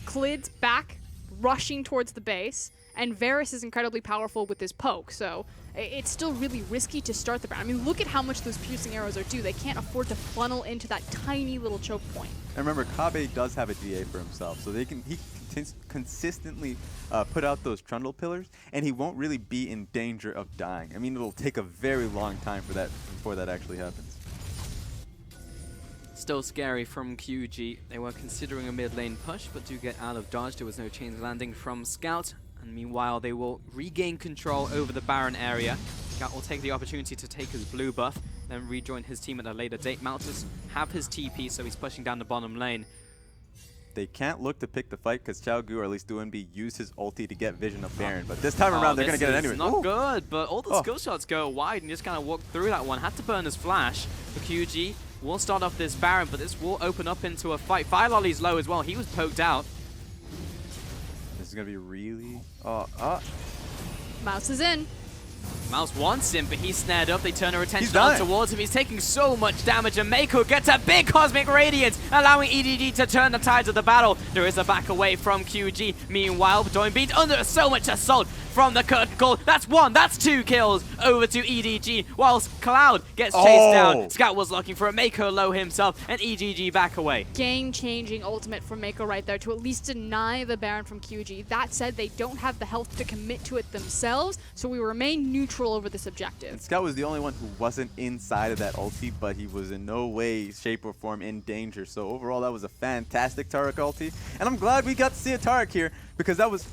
Clid's back, rushing towards the base. And Varus is incredibly powerful with his poke. So it's still really risky to start the Baron. I mean, look at how much those piercing arrows are due. They can't afford to funnel into that tiny little choke point. And remember, Kabe does have a DA for himself. So he can consistently put out those trundle pillars, and he won't really be in danger of dying. I mean, it'll take a very long time before that actually happens. Still scary from QG. They were considering a mid lane push, but do get out of dodge. There was no chain landing from Scout. And meanwhile, they will regain control over the Baron area. Scout will take the opportunity to take his blue buff, then rejoin his team at a later date. Maltus have his TP, so he's pushing down the bottom lane. They can't look to pick the fight because ChiaoGu, or at least Doinby, used his ulti to get vision of Baron. But this time around, they're going to get it anyway. Not good, but all the skill shots go wide and just kind of walk through that one. Had to burn his flash. The QG will start off this Baron, but this will open up into a fight. FireLolly's low as well. He was poked out. going to be really... Mouse is in. Mouse wants him, but he's snared up. They turn their attention dying. towards him. He's taking so much damage, and Mako gets a big Cosmic Radiance, allowing EDG to turn the tides of the battle. There is a back away from QG. Meanwhile, Doinbe's under so much assault from the Curticle. That's 1, that's 2 kills over to EDG, whilst Cloud gets chased down. Scout was looking for a Mako low himself, and EDG back away. Game-changing ultimate from Mako right there to at least deny the Baron from QG. That said, they don't have the health to commit to it themselves, so we remain neutral over this objective. And Scout was the only one who wasn't inside of that ulti, but he was in no way, shape, or form in danger. So overall, that was a fantastic Taric ulti. And I'm glad we got to see a Taric here, because that was,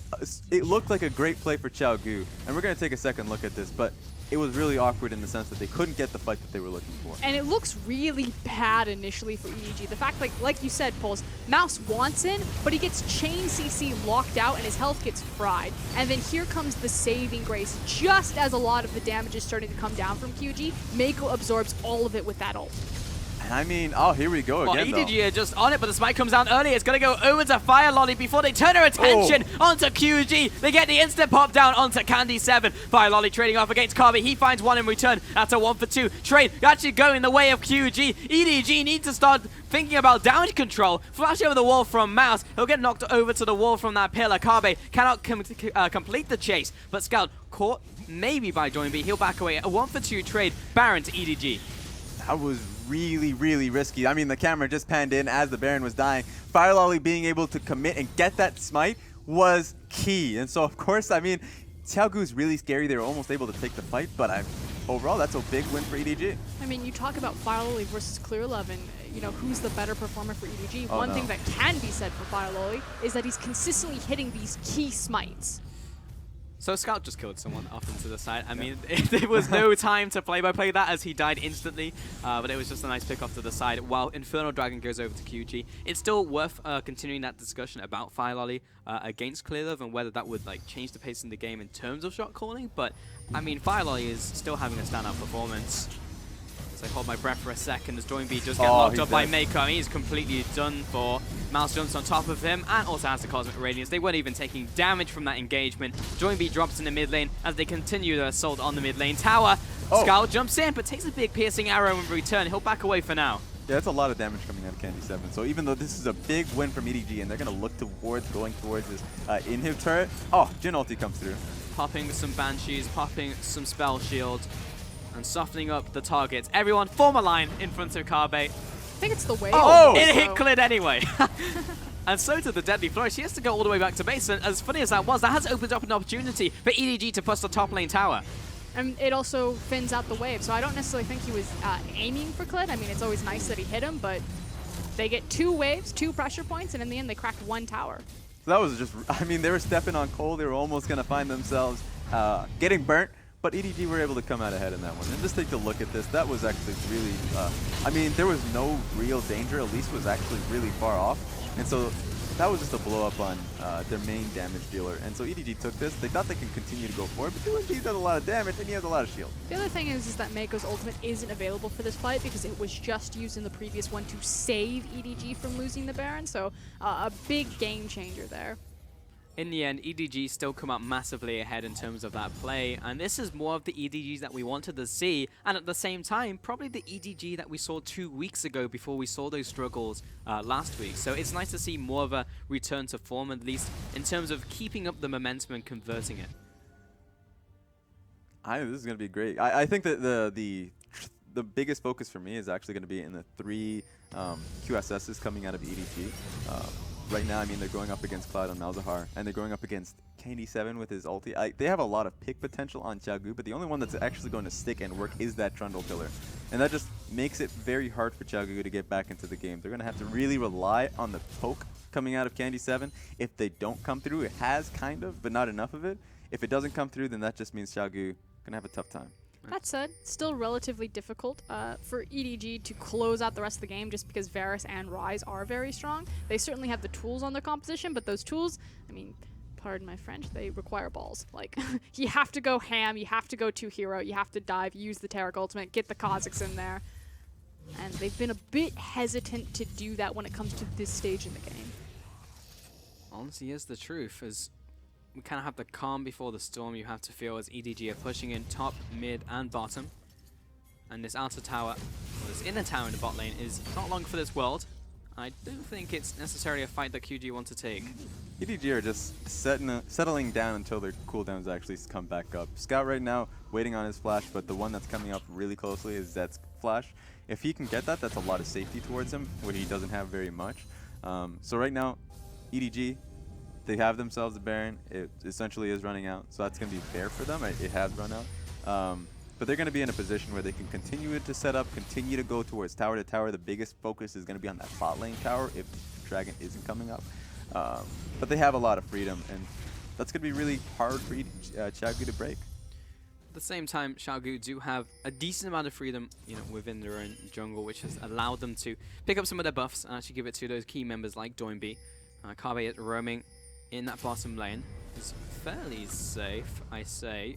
it looked like a great play for Xiao Gu. And we're going to take a second look at this, but it was really awkward in the sense that they couldn't get the fight that they were looking for. And it looks really bad initially for EDG. The fact, like you said, Pulse, Mouse wants in, but he gets chain CC locked out and his health gets fried. And then here comes the saving grace. Just as a lot of the damage is starting to come down from QG, Mako absorbs all of it with that ult. And I mean, here we go again, EDG are just on it, but the spike comes down early. It's going to go over to Fire Lolly before they turn their attention onto QG. They get the instant pop down onto Candy 7. Fire Lolly trading off against Carby. He finds 1 in return. That's a 1 for 2. Trade actually going the way of QG. EDG needs to start thinking about damage control. Flash over the wall from Mouse. He'll get knocked over to the wall from that pillar. Carby cannot complete the chase, but Scout caught maybe by Doinbe. He'll back away. A 1 for 2 trade. Baron to EDG. That was really, really risky. I mean, the camera just panned in as the Baron was dying. Fire Lolly being able to commit and get that smite was key. And so, of course, I mean, Xiao Gu's really scary. They were almost able to take the fight, but overall, that's a big win for EDG. I mean, you talk about Fire Lolly versus Clearlove and, you know, who's the better performer for EDG. One thing that can be said for Fire Lolly is that he's consistently hitting these key smites. So Scout just killed someone off into the side. I mean, there was no time to play-by-play that as he died instantly, but it was just a nice pick off to the side while Infernal Dragon goes over to QG. It's still worth continuing that discussion about Fire Lolly against Clearlove and whether that would like change the pace in the game in terms of shot calling, but I mean, Fire Lolly is still having a standout performance. As I hold my breath for a second as Doinbe does get locked up by Mako. I mean, he's completely done for. Mouse jumps on top of him and also has the Cosmic Radiance. They weren't even taking damage from that engagement. Doinbe drops in the mid lane as they continue their assault on the mid lane tower. Scout jumps in but takes a big piercing arrow in return. He'll back away for now. Yeah, that's a lot of damage coming out of Candy 7. So even though this is a big win from EDG and they're going to look towards going towards this inhib turret. Jhin ulti comes through. Popping some Banshees, popping some Spell Shields, and softening up the targets. Everyone form a line in front of Carbe. I think it's the wave. It hit Clid anyway. And so did the Deadly Flourish. He has to go all the way back to base. And as funny as that was, that has opened up an opportunity for EDG to push the top lane tower. And it also thins out the wave, so I don't necessarily think he was aiming for Clid. I mean, it's always nice that he hit him, but they get 2 waves, 2 pressure points, and in the end, they cracked 1 tower. So that was just, I mean, they were stepping on coal. They were almost going to find themselves getting burnt, but EDG were able to come out ahead in that one. And just take a look at this. That was actually really, I mean, there was no real danger. Elise was actually really far off. And so that was just a blow up on their main damage dealer. And so EDG took this. They thought they could continue to go forward, but he does a lot of damage and he has a lot of shield. The other thing is that Mako's ultimate isn't available for this fight because it was just used in the previous one to save EDG from losing the Baron. So a big game changer there. In the end, EDG still come up massively ahead in terms of that play, and this is more of the EDGs that we wanted to see, and at the same time, probably the EDG that we saw 2 weeks ago before we saw those struggles last week. So it's nice to see more of a return to form, at least in terms of keeping up the momentum and converting it. This is going to be great. I think that the biggest focus for me is actually going to be in the 3 QSSs coming out of EDG. Right now, I mean, they're going up against Cloud on Malzahar, and they're going up against Candy 7 with his ulti. They have a lot of pick potential on Xiao Gu, but the only one that's actually going to stick and work is that Trundle pillar. And that just makes it very hard for Xiao Gu to get back into the game. They're going to have to really rely on the poke coming out of Candy 7. If they don't come through, it has kind of, but not enough of it. If it doesn't come through, then that just means Xiao Gu going to have a tough time. That said, still relatively difficult for EDG to close out the rest of the game just because Varus and Ryze are very strong. They certainly have the tools on their composition, but those tools, I mean, pardon my French, they require balls. Like, you have to go ham, you have to go 2-hero, you have to dive, use the Taric ultimate, get the Kha'Zix in there. And they've been a bit hesitant to do that when it comes to this stage in the game. Honestly, is the truth, as we kind of have the calm before the storm you have to feel as EDG are pushing in top, mid, and bottom. And this outer tower, or this inner tower in the bot lane is not long for this world. I don't think it's necessarily a fight that QG want to take. EDG are just settling down until their cooldowns actually come back up. Scout right now waiting on his flash, but the one that's coming up really closely is Zed's flash. If he can get that, that's a lot of safety towards him, where he doesn't have very much. So right now, EDG, they have themselves a Baron. It essentially is running out, so that's going to be fair for them. It has run out. But they're going to be in a position where they can continue to set up, continue to go towards tower to tower. The biggest focus is going to be on that bot lane tower if Dragon isn't coming up. But they have a lot of freedom, and that's going to be really hard for Xiaogu to break. At the same time, Xiaogu do have a decent amount of freedom, within their own jungle, which has allowed them to pick up some of their buffs and actually give it to those key members like Doinby. Kabe is roaming in that bottom lane. Is fairly safe, I say.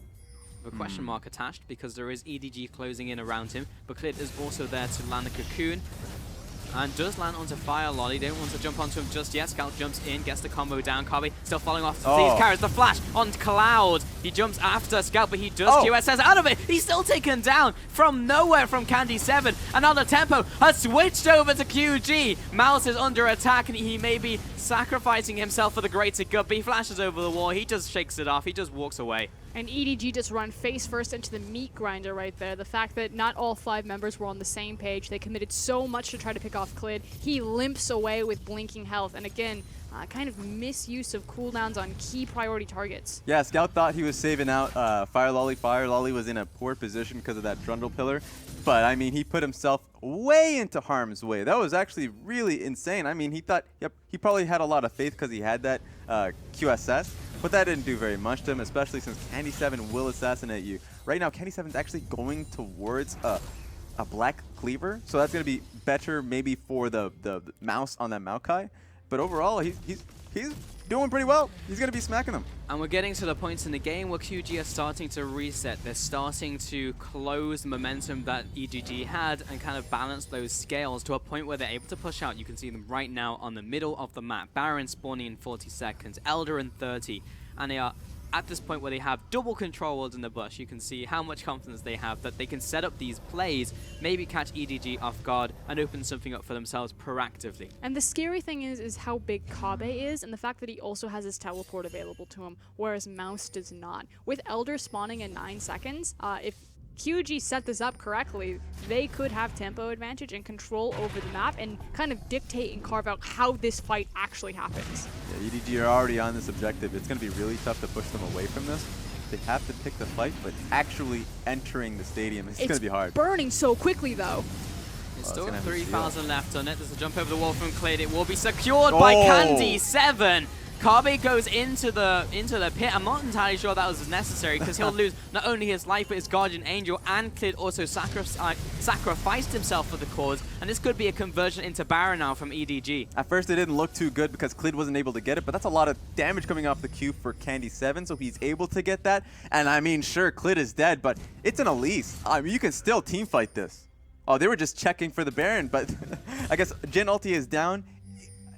A question mark attached because there is EDG closing in around him, but Clid is also there to land a cocoon and does land onto Fire Lolly. They don't want to jump onto him just yet. Scout jumps in, gets the combo down. Kabe still following off these carries. The flash on Cloud. He jumps after Scout, but he does QSS out of it. He's still taken down from nowhere from Candy7. Another tempo has switched over to QG. Mouse is under attack and he may be sacrificing himself for the greater good, but he flashes over the wall. He just shakes it off. He just walks away. And EDG just run face first into the meat grinder right there. The fact that not all 5 members were on the same page. They committed so much to try to pick off Clid. He limps away with blinking health. And again, kind of misuse of cooldowns on key priority targets. Yeah, Scout thought he was saving out Fire Lolly. Fire Lolly was in a poor position because of that Trundle pillar. But, I mean, he put himself way into harm's way. That was actually really insane. I mean, he thought, he probably had a lot of faith because he had that QSS. But that didn't do very much to him, especially since Candy7 will assassinate you. Right now, Candy7's actually going towards a black cleaver. So that's going to be better maybe for the mouse on that Maokai. But overall, he's doing pretty well. He's going to be smacking them. And we're getting to the points in the game where QG are starting to reset. They're starting to close the momentum that EDG had and kind of balance those scales to a point where they're able to push out. You can see them right now on the middle of the map. Baron spawning in 40 seconds, Elder in 30, and they are at this point where they have double control worlds in the bush. You can see how much confidence they have that they can set up these plays, maybe catch EDG off guard and open something up for themselves proactively. And the scary thing is how big Kabe is and the fact that he also has his teleport available to him, whereas Mouse does not. With Elder spawning in 9 seconds, if QG set this up correctly, they could have tempo advantage and control over the map and kind of dictate and carve out how this fight actually happens. Yeah, EDG are already on this objective. It's going to be really tough to push them away from this. They have to pick the fight, but actually entering the stadium is going to be hard. It's burning so quickly, though. It's still 3,000 left on it. There's a jump over the wall from Clid. It will be secured by Candy7. Kabe goes into the pit. I'm not entirely sure that was necessary because he'll lose not only his life but his guardian angel, and Clid also sacrificed himself for the cause, and this could be a conversion into Baron now from EDG. At first it didn't look too good because Clid wasn't able to get it, but that's a lot of damage coming off the Q for Candy7, so he's able to get that. And I mean, sure, Clid is dead, but it's an Elise. I mean, you can still team fight this. Oh, they were just checking for the Baron, but I guess Jin ulti is down.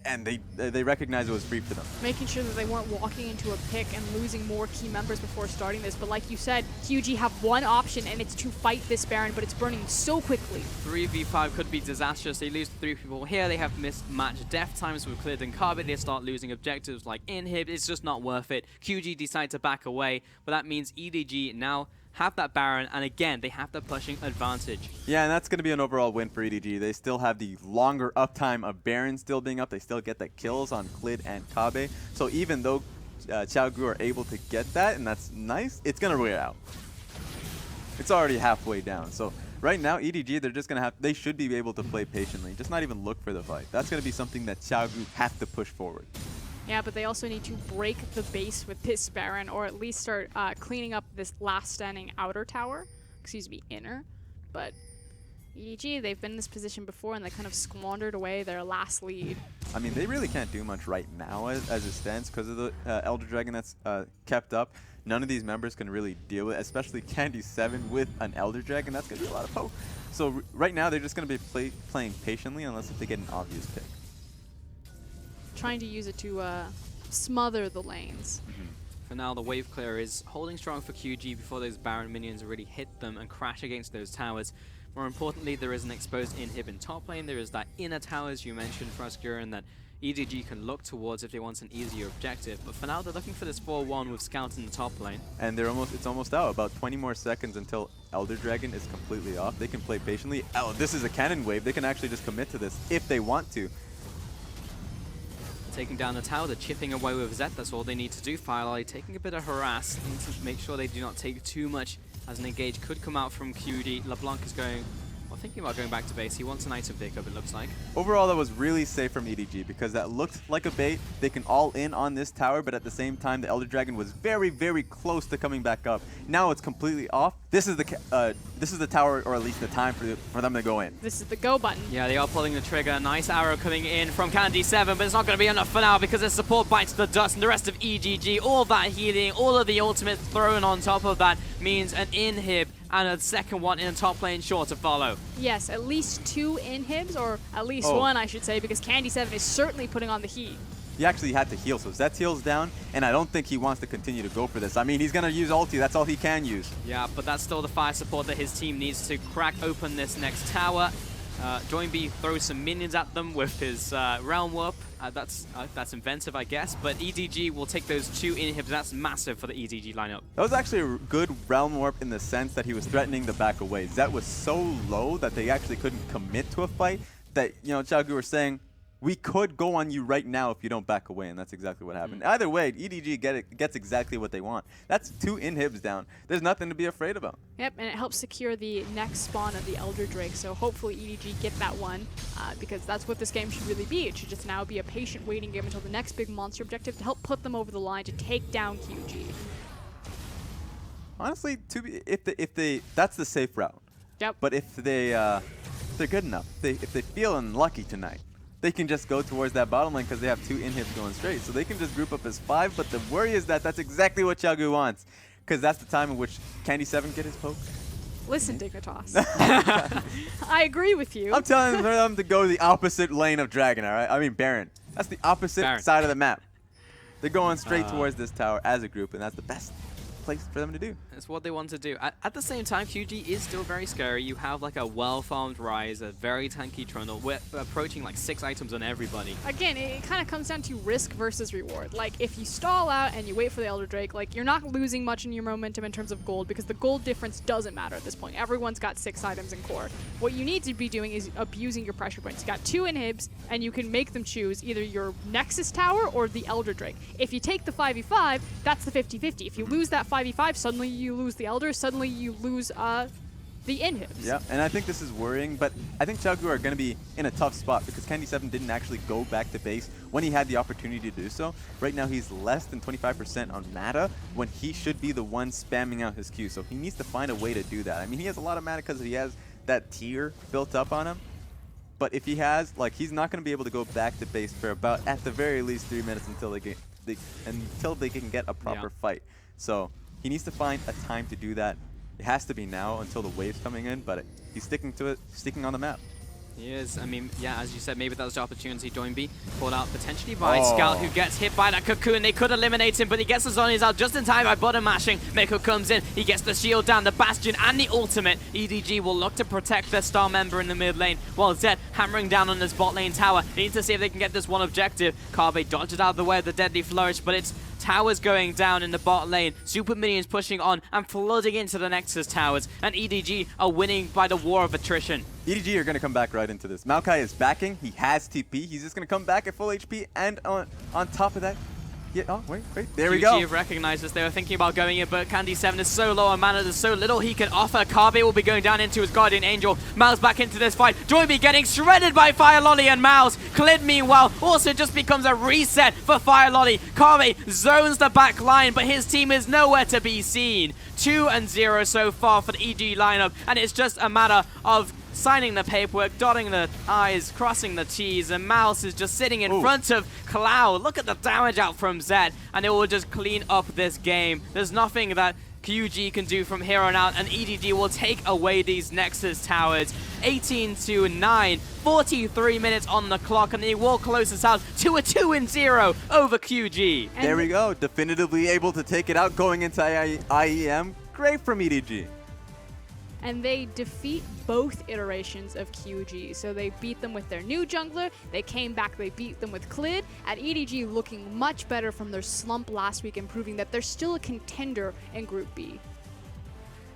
And they recognize it was free for them. Making sure that they weren't walking into a pick and losing more key members before starting this. But like you said, QG have one option, and it's to fight this Baron, but it's burning so quickly. 3v5 could be disastrous. They lose 3 people here. They have mismatched death times with Clid and Kabe. They start losing objectives like Inhib. It's just not worth it. QG decide to back away, but that means EDG now have that Baron, and again, they have the pushing advantage. Yeah, and that's going to be an overall win for EDG. They still have the longer uptime of Baron still being up. They still get the kills on Clid and Kabe. So even though Xiaogu are able to get that, and that's nice, it's going to wear out. It's already halfway down. So right now, EDG, they're just going to have, they should be able to play patiently. Just not even look for the fight. That's going to be something that Xiaogu have to push forward. Yeah, but they also need to break the base with this Baron, or at least start cleaning up this last standing outer tower. Excuse me, inner. But EDG, they've been in this position before, and they kind of squandered away their last lead. I mean, they really can't do much right now as it stands because of the Elder Dragon that's kept up. None of these members can really deal with it, especially Candy7 with an Elder Dragon. That's going to be a lot of poke. So right now, they're just going to be playing patiently unless if they get an obvious pick. Trying to use it to smother the lanes. For now, the wave clear is holding strong for QG before those Baron minions really hit them and crash against those towers. More importantly, there is an exposed inhib in top lane. There is that inner towers you mentioned, Froskuren, that EDG can look towards if they want an easier objective. But for now, they're looking for this 4-1 with Scout in the top lane. And it's almost out. About 20 more seconds until Elder Dragon is completely off. They can play patiently. Oh, this is a cannon wave. They can actually just commit to this if they want to. Taking down the tower, they're chipping away with Zed. That's all they need to do. Firelight taking a bit of harass. They need to make sure they do not take too much, as an engage could come out from QD. LeBlanc is going, well, thinking about going back to base. He wants an item pickup, it looks like. Overall, that was really safe from EDG because that looked like a bait. They can all in on this tower, but at the same time, the Elder Dragon was very, very close to coming back up. Now it's completely off. This is the tower, or at least the time for them to go in. This is the go button. Yeah, they are pulling the trigger. Nice arrow coming in from Candy7, but it's not going to be enough for now because their support bites the dust, and the rest of EDG, all that healing, all of the ultimates thrown on top of that means an inhib and a second one in the top lane sure to follow. Yes, at least 2 inhibs, or at least 1, I should say, because Candy7 is certainly putting on the heat. He actually had to heal, so Zed's heal's down, and I don't think he wants to continue to go for this. I mean, he's going to use ulti. That's all he can use. Yeah, but that's still the fire support that his team needs to crack open this next tower. Joinby throws some minions at them with his Realm Warp. That's inventive, I guess, but EDG will take those 2 inhibs. That's massive for the EDG lineup. That was actually a good Realm Warp in the sense that he was threatening to back away. Zed was so low that they actually couldn't commit to a fight that, you know, Chagu were saying, we could go on you right now if you don't back away, and that's exactly what happened. Either way, EDG gets exactly what they want. That's 2 inhibs down. There's nothing to be afraid about. Yep, and it helps secure the next spawn of the Elder Drake, so hopefully EDG get that one, because that's what this game should really be. It should just now be a patient waiting game until the next big monster objective to help put them over the line to take down QG. Honestly, that's the safe route. Yep. But if they're good enough, if they feel unlucky tonight, they can just go towards that bottom lane because they have 2 inhibs going straight. So they can just group up as 5, but the worry is that that's exactly what Chagu wants, because that's the time in which Candy7 get his poke. Listen, Dignitas. I agree with you. I'm telling them to go the opposite lane of Dragon, all right? I mean Baron. That's the opposite side of the map. They're going straight towards this tower as a group, and that's the best place for them to do. That's what they want to do. At the same time, QG is still very scary. You have like a well-farmed Ryze, a very tanky Trundle. We're approaching like 6 items on everybody. Again, it kind of comes down to risk versus reward. Like, if you stall out and you wait for the Elder Drake, like, you're not losing much in your momentum in terms of gold, because the gold difference doesn't matter at this point. Everyone's got 6 items in core. What you need to be doing is abusing your pressure points. You got 2 inhibs, and you can make them choose either your Nexus Tower or the Elder Drake. If you take the 5v5, that's the 50-50. If you lose that 5v5, suddenly you lose the Elder, suddenly you lose the inhibs. Yeah, and I think this is worrying, but I think Chagu are going to be in a tough spot because Candy7 didn't actually go back to base when he had the opportunity to do so. Right now he's less than 25% on mana when he should be the one spamming out his Q, so he needs to find a way to do that. I mean, he has a lot of mana because he has that tier built up on him, but if he has, like, he's not going to be able to go back to base for about, at the very least, 3 minutes until they can get a proper fight. So he needs to find a time to do that. It has to be now until the wave's coming in, but he's sticking to it, sticking on the map. He is. I mean, yeah, as you said, maybe that was the opportunity. Joinby called out potentially by Scout, who gets hit by that cocoon. They could eliminate him, but he gets the zonies out just in time by bottom mashing. Meko comes in. He gets the shield down, the Bastion, and the ultimate. EDG will look to protect their star member in the mid lane, while Zed hammering down on his bot lane tower. They need to see if they can get this one objective. Carve dodges out of the way of the deadly flourish, but it's towers going down in the bot lane, super minions pushing on and flooding into the Nexus towers, and EDG are winning by the war of attrition. EDG are going to come back right into this. Maokai is backing, he has TP, he's just going to come back at full HP, and on top of that, wait, there we go. QG recognizes they were thinking about going in, but Candy7 is so low on mana, there's so little he can offer. Carve will be going down into his Guardian Angel. Miles back into this fight. Joinby getting shredded by Fire Lolly, and Miles. Klid, meanwhile, also just becomes a reset for Fire Lolly. Carve zones the back line, but his team is nowhere to be seen. 2-0 so far for the EG lineup, and it's just a matter of signing the paperwork, dotting the I's, crossing the T's, and Mouse is just sitting in front of Cloud. Look at the damage out from Zed, and it will just clean up this game. There's nothing that QG can do from here on out, and EDG will take away these Nexus towers. 18-9, 43 minutes on the clock, and they will close this out to a 2-0 over QG. There we go, definitively able to take it out going into IEM. Great from EDG. And they defeat both iterations of QG. So they beat them with their new jungler, they came back, they beat them with Clid. At EDG looking much better from their slump last week and proving that they're still a contender in Group B.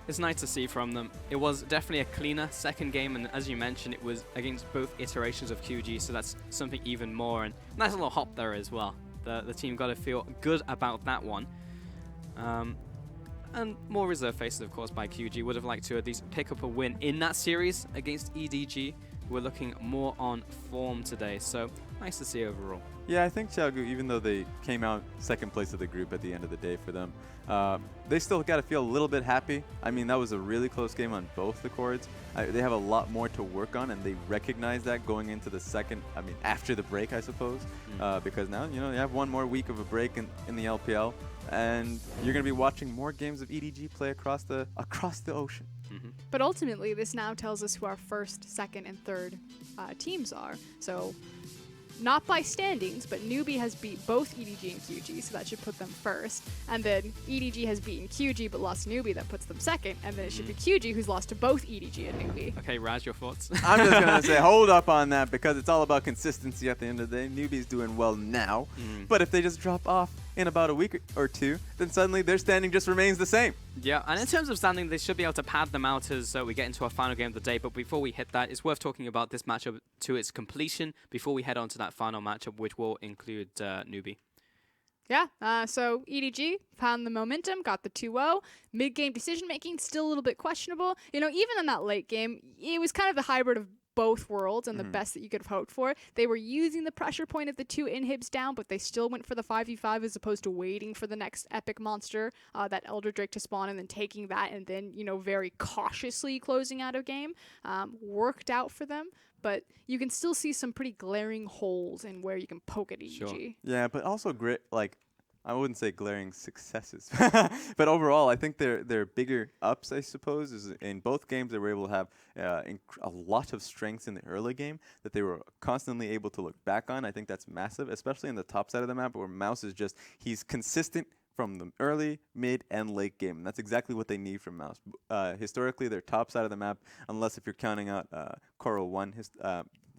It's nice to see from them. It was definitely a cleaner second game, and as you mentioned, it was against both iterations of QG, so that's something even more. And nice little hop there as well. The team got to feel good about that one. And more reserve faces, of course, by QG. Would have liked to at least pick up a win in that series against EDG. We're looking more on form today, so nice to see overall. Yeah, I think Xiaogu, even though they came out second place of the group at the end of the day for them, they still got to feel a little bit happy. I mean, that was a really close game on both the chords. They have a lot more to work on, and they recognize that going into the second, after the break, I suppose, because now, you have one more week of a break in the LPL, and you're going to be watching more games of EDG play across the ocean. But ultimately, this now tells us who our first, second, and third teams are. So, not by standings, but Newbie has beat both EDG and QG, so that should put them first. And then EDG has beaten QG but lost to Newbie, that puts them second. And then it should be QG who's lost to both EDG and Newbie. Okay, Raz, your thoughts? I'm just going to say, hold up on that, because it's all about consistency at the end of the day. Newbie's doing well now, but if they just drop off in about a week or two, then suddenly their standing just remains the same. Yeah, and in terms of standing, they should be able to pad them out as we get into our final game of the day. But before we hit that, it's worth talking about this matchup to its completion before we head on to that final matchup, which will include Newbie. Yeah, so EDG found the momentum, got the 2-0. Mid-game decision-making, still a little bit questionable. Even in that late game, it was kind of the hybrid of both worlds and the best that you could have hoped for. They were using the pressure point of the two inhibs down, but they still went for the 5v5 as opposed to waiting for the next epic monster, that Elder Drake to spawn and then taking that and then, very cautiously closing out a game. Worked out for them, but you can still see some pretty glaring holes in where you can poke at EDG. Sure. Yeah, but also I wouldn't say glaring successes, but overall, I think their bigger ups, I suppose, is in both games they were able to have a lot of strengths in the early game that they were constantly able to look back on. I think that's massive, especially in the top side of the map where Mouse is he's consistent from the early, mid, and late game. And that's exactly what they need from Mouse. Historically, their top side of the map, unless if you're counting out Coral 1,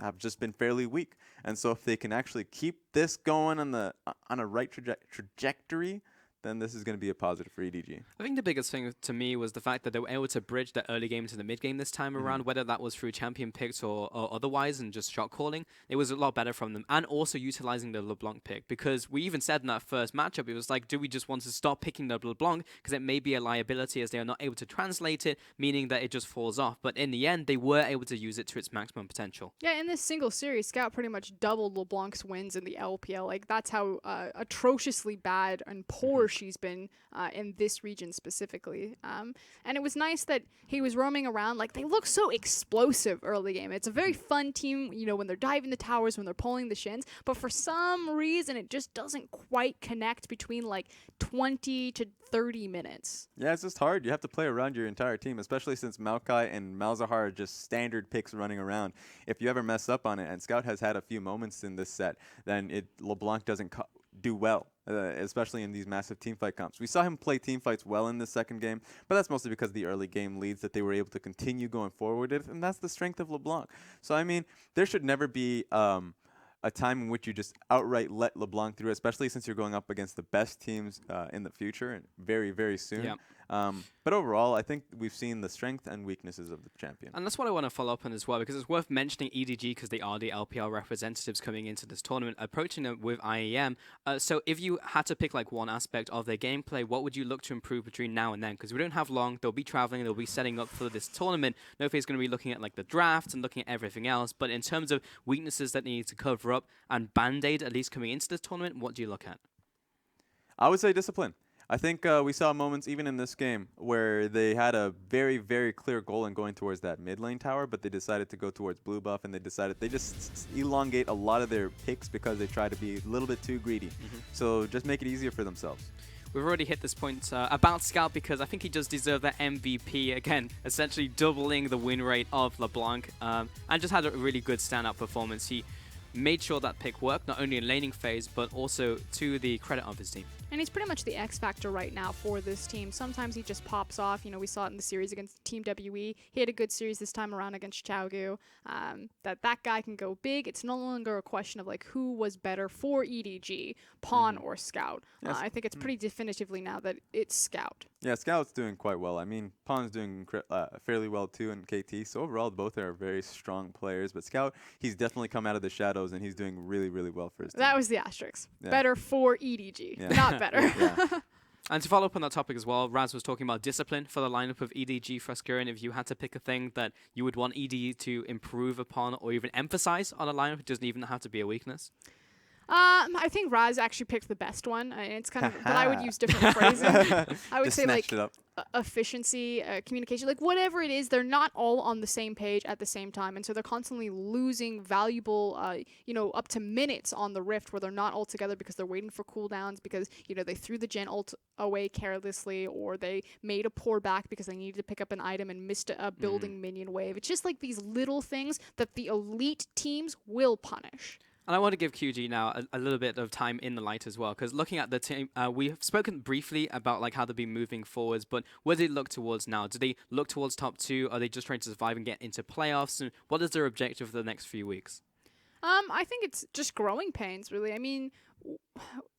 have just been fairly weak. And so if they can actually keep this going on a right trajectory, then this is going to be a positive for EDG. I think the biggest thing to me was the fact that they were able to bridge the early game to the mid game this time around, whether that was through champion picks or otherwise, and just shot calling. It was a lot better from them, and also utilizing the LeBlanc pick, because we even said in that first matchup, it was like, do we just want to stop picking the LeBlanc because it may be a liability as they are not able to translate it, meaning that it just falls off. But in the end, they were able to use it to its maximum potential. Yeah, in this single series, Scout pretty much doubled LeBlanc's wins in the LPL. Like, that's how atrociously bad and poor she's been in this region specifically. And it was nice that he was roaming around. Like, they look so explosive early game. It's a very fun team, when they're diving the towers, when they're pulling the shins. But for some reason, it just doesn't quite connect between, 20 to 30 minutes. Yeah, it's just hard. You have to play around your entire team, especially since Maokai and Malzahar are just standard picks running around. If you ever mess up on it, and Scout has had a few moments in this set, then LeBlanc doesn't do well, especially in these massive teamfight comps. We saw him play teamfights well in the second game, but that's mostly because the early game leads that they were able to continue going forward with, and that's the strength of LeBlanc. So, there should never be a time in which you just outright let LeBlanc through, especially since you're going up against the best teams in the future and very, very soon. Yeah. But overall, I think we've seen the strength and weaknesses of the champion. And that's what I want to follow up on as well, because it's worth mentioning EDG because they are the LPL representatives coming into this tournament, approaching them with IEM. So if you had to pick one aspect of their gameplay, what would you look to improve between now and then? Because we don't have long. They'll be traveling. They'll be setting up for this tournament. Nofa's going to be looking at the draft and looking at everything else. But in terms of weaknesses that they need to cover up and band-aid, at least coming into this tournament, what do you look at? I would say discipline. I think we saw moments even in this game where they had a very, very clear goal in going towards that mid lane tower, but they decided to go towards blue buff, and they just elongate a lot of their picks because they try to be a little bit too greedy. So just make it easier for themselves. we've already hit this point about Scout because I think he does deserve that MVP again, essentially doubling the win rate of LeBlanc, and just had a really good standout performance. He made sure that pick worked, not only in laning phase, but also to the credit of his team. And he's pretty much the X factor right now for this team. Sometimes he just pops off. You know, we saw it in the series against Team WE. He had a good series this time around against Chaogu. That guy can go big. It's no longer a question of like who was better for EDG, Pawn or Scout. Yes. I think it's pretty definitively now that it's Scout. Yeah, Scout's doing quite well. I mean, Pawn's doing fairly well too in KT. So overall, both are very strong players. But Scout, he's definitely come out of the shadows and he's doing really, really well for his team. That was the asterisk. Yeah. Better for EDG, not better. Yeah. And to follow up on that topic as well, Raz was talking about discipline for the lineup of EDG Frescurin. If you had to pick a thing that you would want EDG to improve upon or even emphasize on a lineup, it doesn't even have to be a weakness. I think Raz actually picked the best one. It's kind of, but I would use different phrasing. I would Just say like snatched it up. efficiency, communication, like whatever it is, they're not all on the same page at the same time, and so they're constantly losing valuable, up to minutes on the Rift where they're not all together because they're waiting for cooldowns because they threw the Gen ult away carelessly or they made a poor back because they needed to pick up an item and missed a building minion wave. It's just like these little things that the elite teams will punish. And I want to give QG now a little bit of time in the light as well, because looking at the team, we have spoken briefly about like how they've been moving forwards, but where do they look towards now? Do they look towards top 2? Are they just trying to survive and get into playoffs? And what is their objective for the next few weeks? I think it's just growing pains, really. I mean,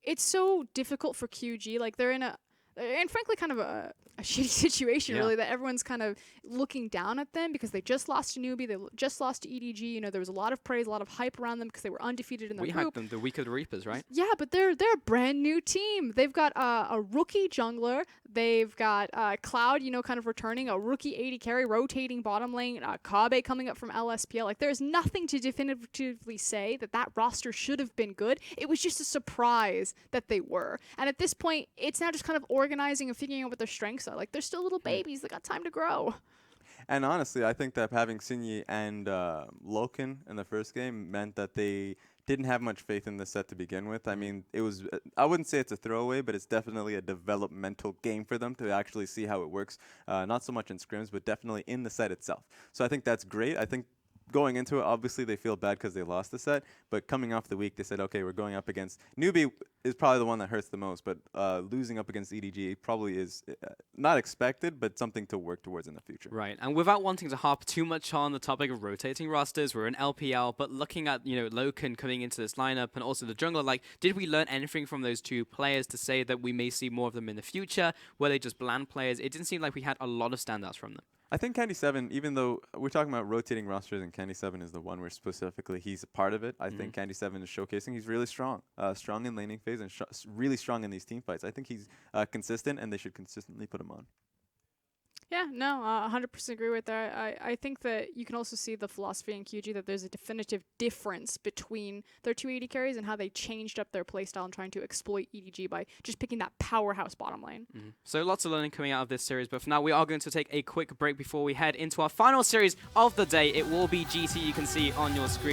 it's so difficult for QG. Like, they're in and frankly, kind of a shitty situation, really, that everyone's kind of looking down at them because they just lost to Newbie, they just lost to EDG. There was a lot of praise, a lot of hype around them because they were undefeated in their group. We hyped them the week of the Reapers, right? Yeah, but they're a brand new team. They've got a rookie jungler. They've got Cloud, kind of returning, a rookie 80 carry, rotating bottom lane, Kabe coming up from LSPL. Like, there's nothing to definitively say that roster should have been good. It was just a surprise that they were. And at this point, it's now just kind of organizing and figuring out what their strengths are. Like, they're still little babies. They got time to grow. And honestly, I think that having Sinyi and Loken in the first game meant that they didn't have much faith in the set to begin with. I mean, it was, I wouldn't say it's a throwaway, but it's definitely a developmental game for them to actually see how it works. Not so much in scrims, but definitely in the set itself. So I think that's great. I think going into it, obviously they feel bad because they lost the set, but coming off the week, they said, okay, we're going up against Newbie is probably the one that hurts the most, but losing up against EDG probably is not expected, but something to work towards in the future. Right, and without wanting to harp too much on the topic of rotating rosters, we're in LPL, but looking at, Loken coming into this lineup and also the jungler, like, did we learn anything from those two players to say that we may see more of them in the future? Were they just bland players? It didn't seem like we had a lot of standouts from them. I think Candy 7, even though we're talking about rotating rosters and Candy 7 is the one where specifically he's a part of it, I think Candy 7 is showcasing he's really strong. Strong in laning phase and really strong in these team fights. I think he's consistent and they should consistently put him on. Yeah, no, 100% agree with that. I think that you can also see the philosophy in QG that there's a definitive difference between their two AD carries and how they changed up their playstyle and trying to exploit EDG by just picking that powerhouse bottom lane. So lots of learning coming out of this series, but for now we are going to take a quick break before we head into our final series of the day. It will be GT, you can see on your screen.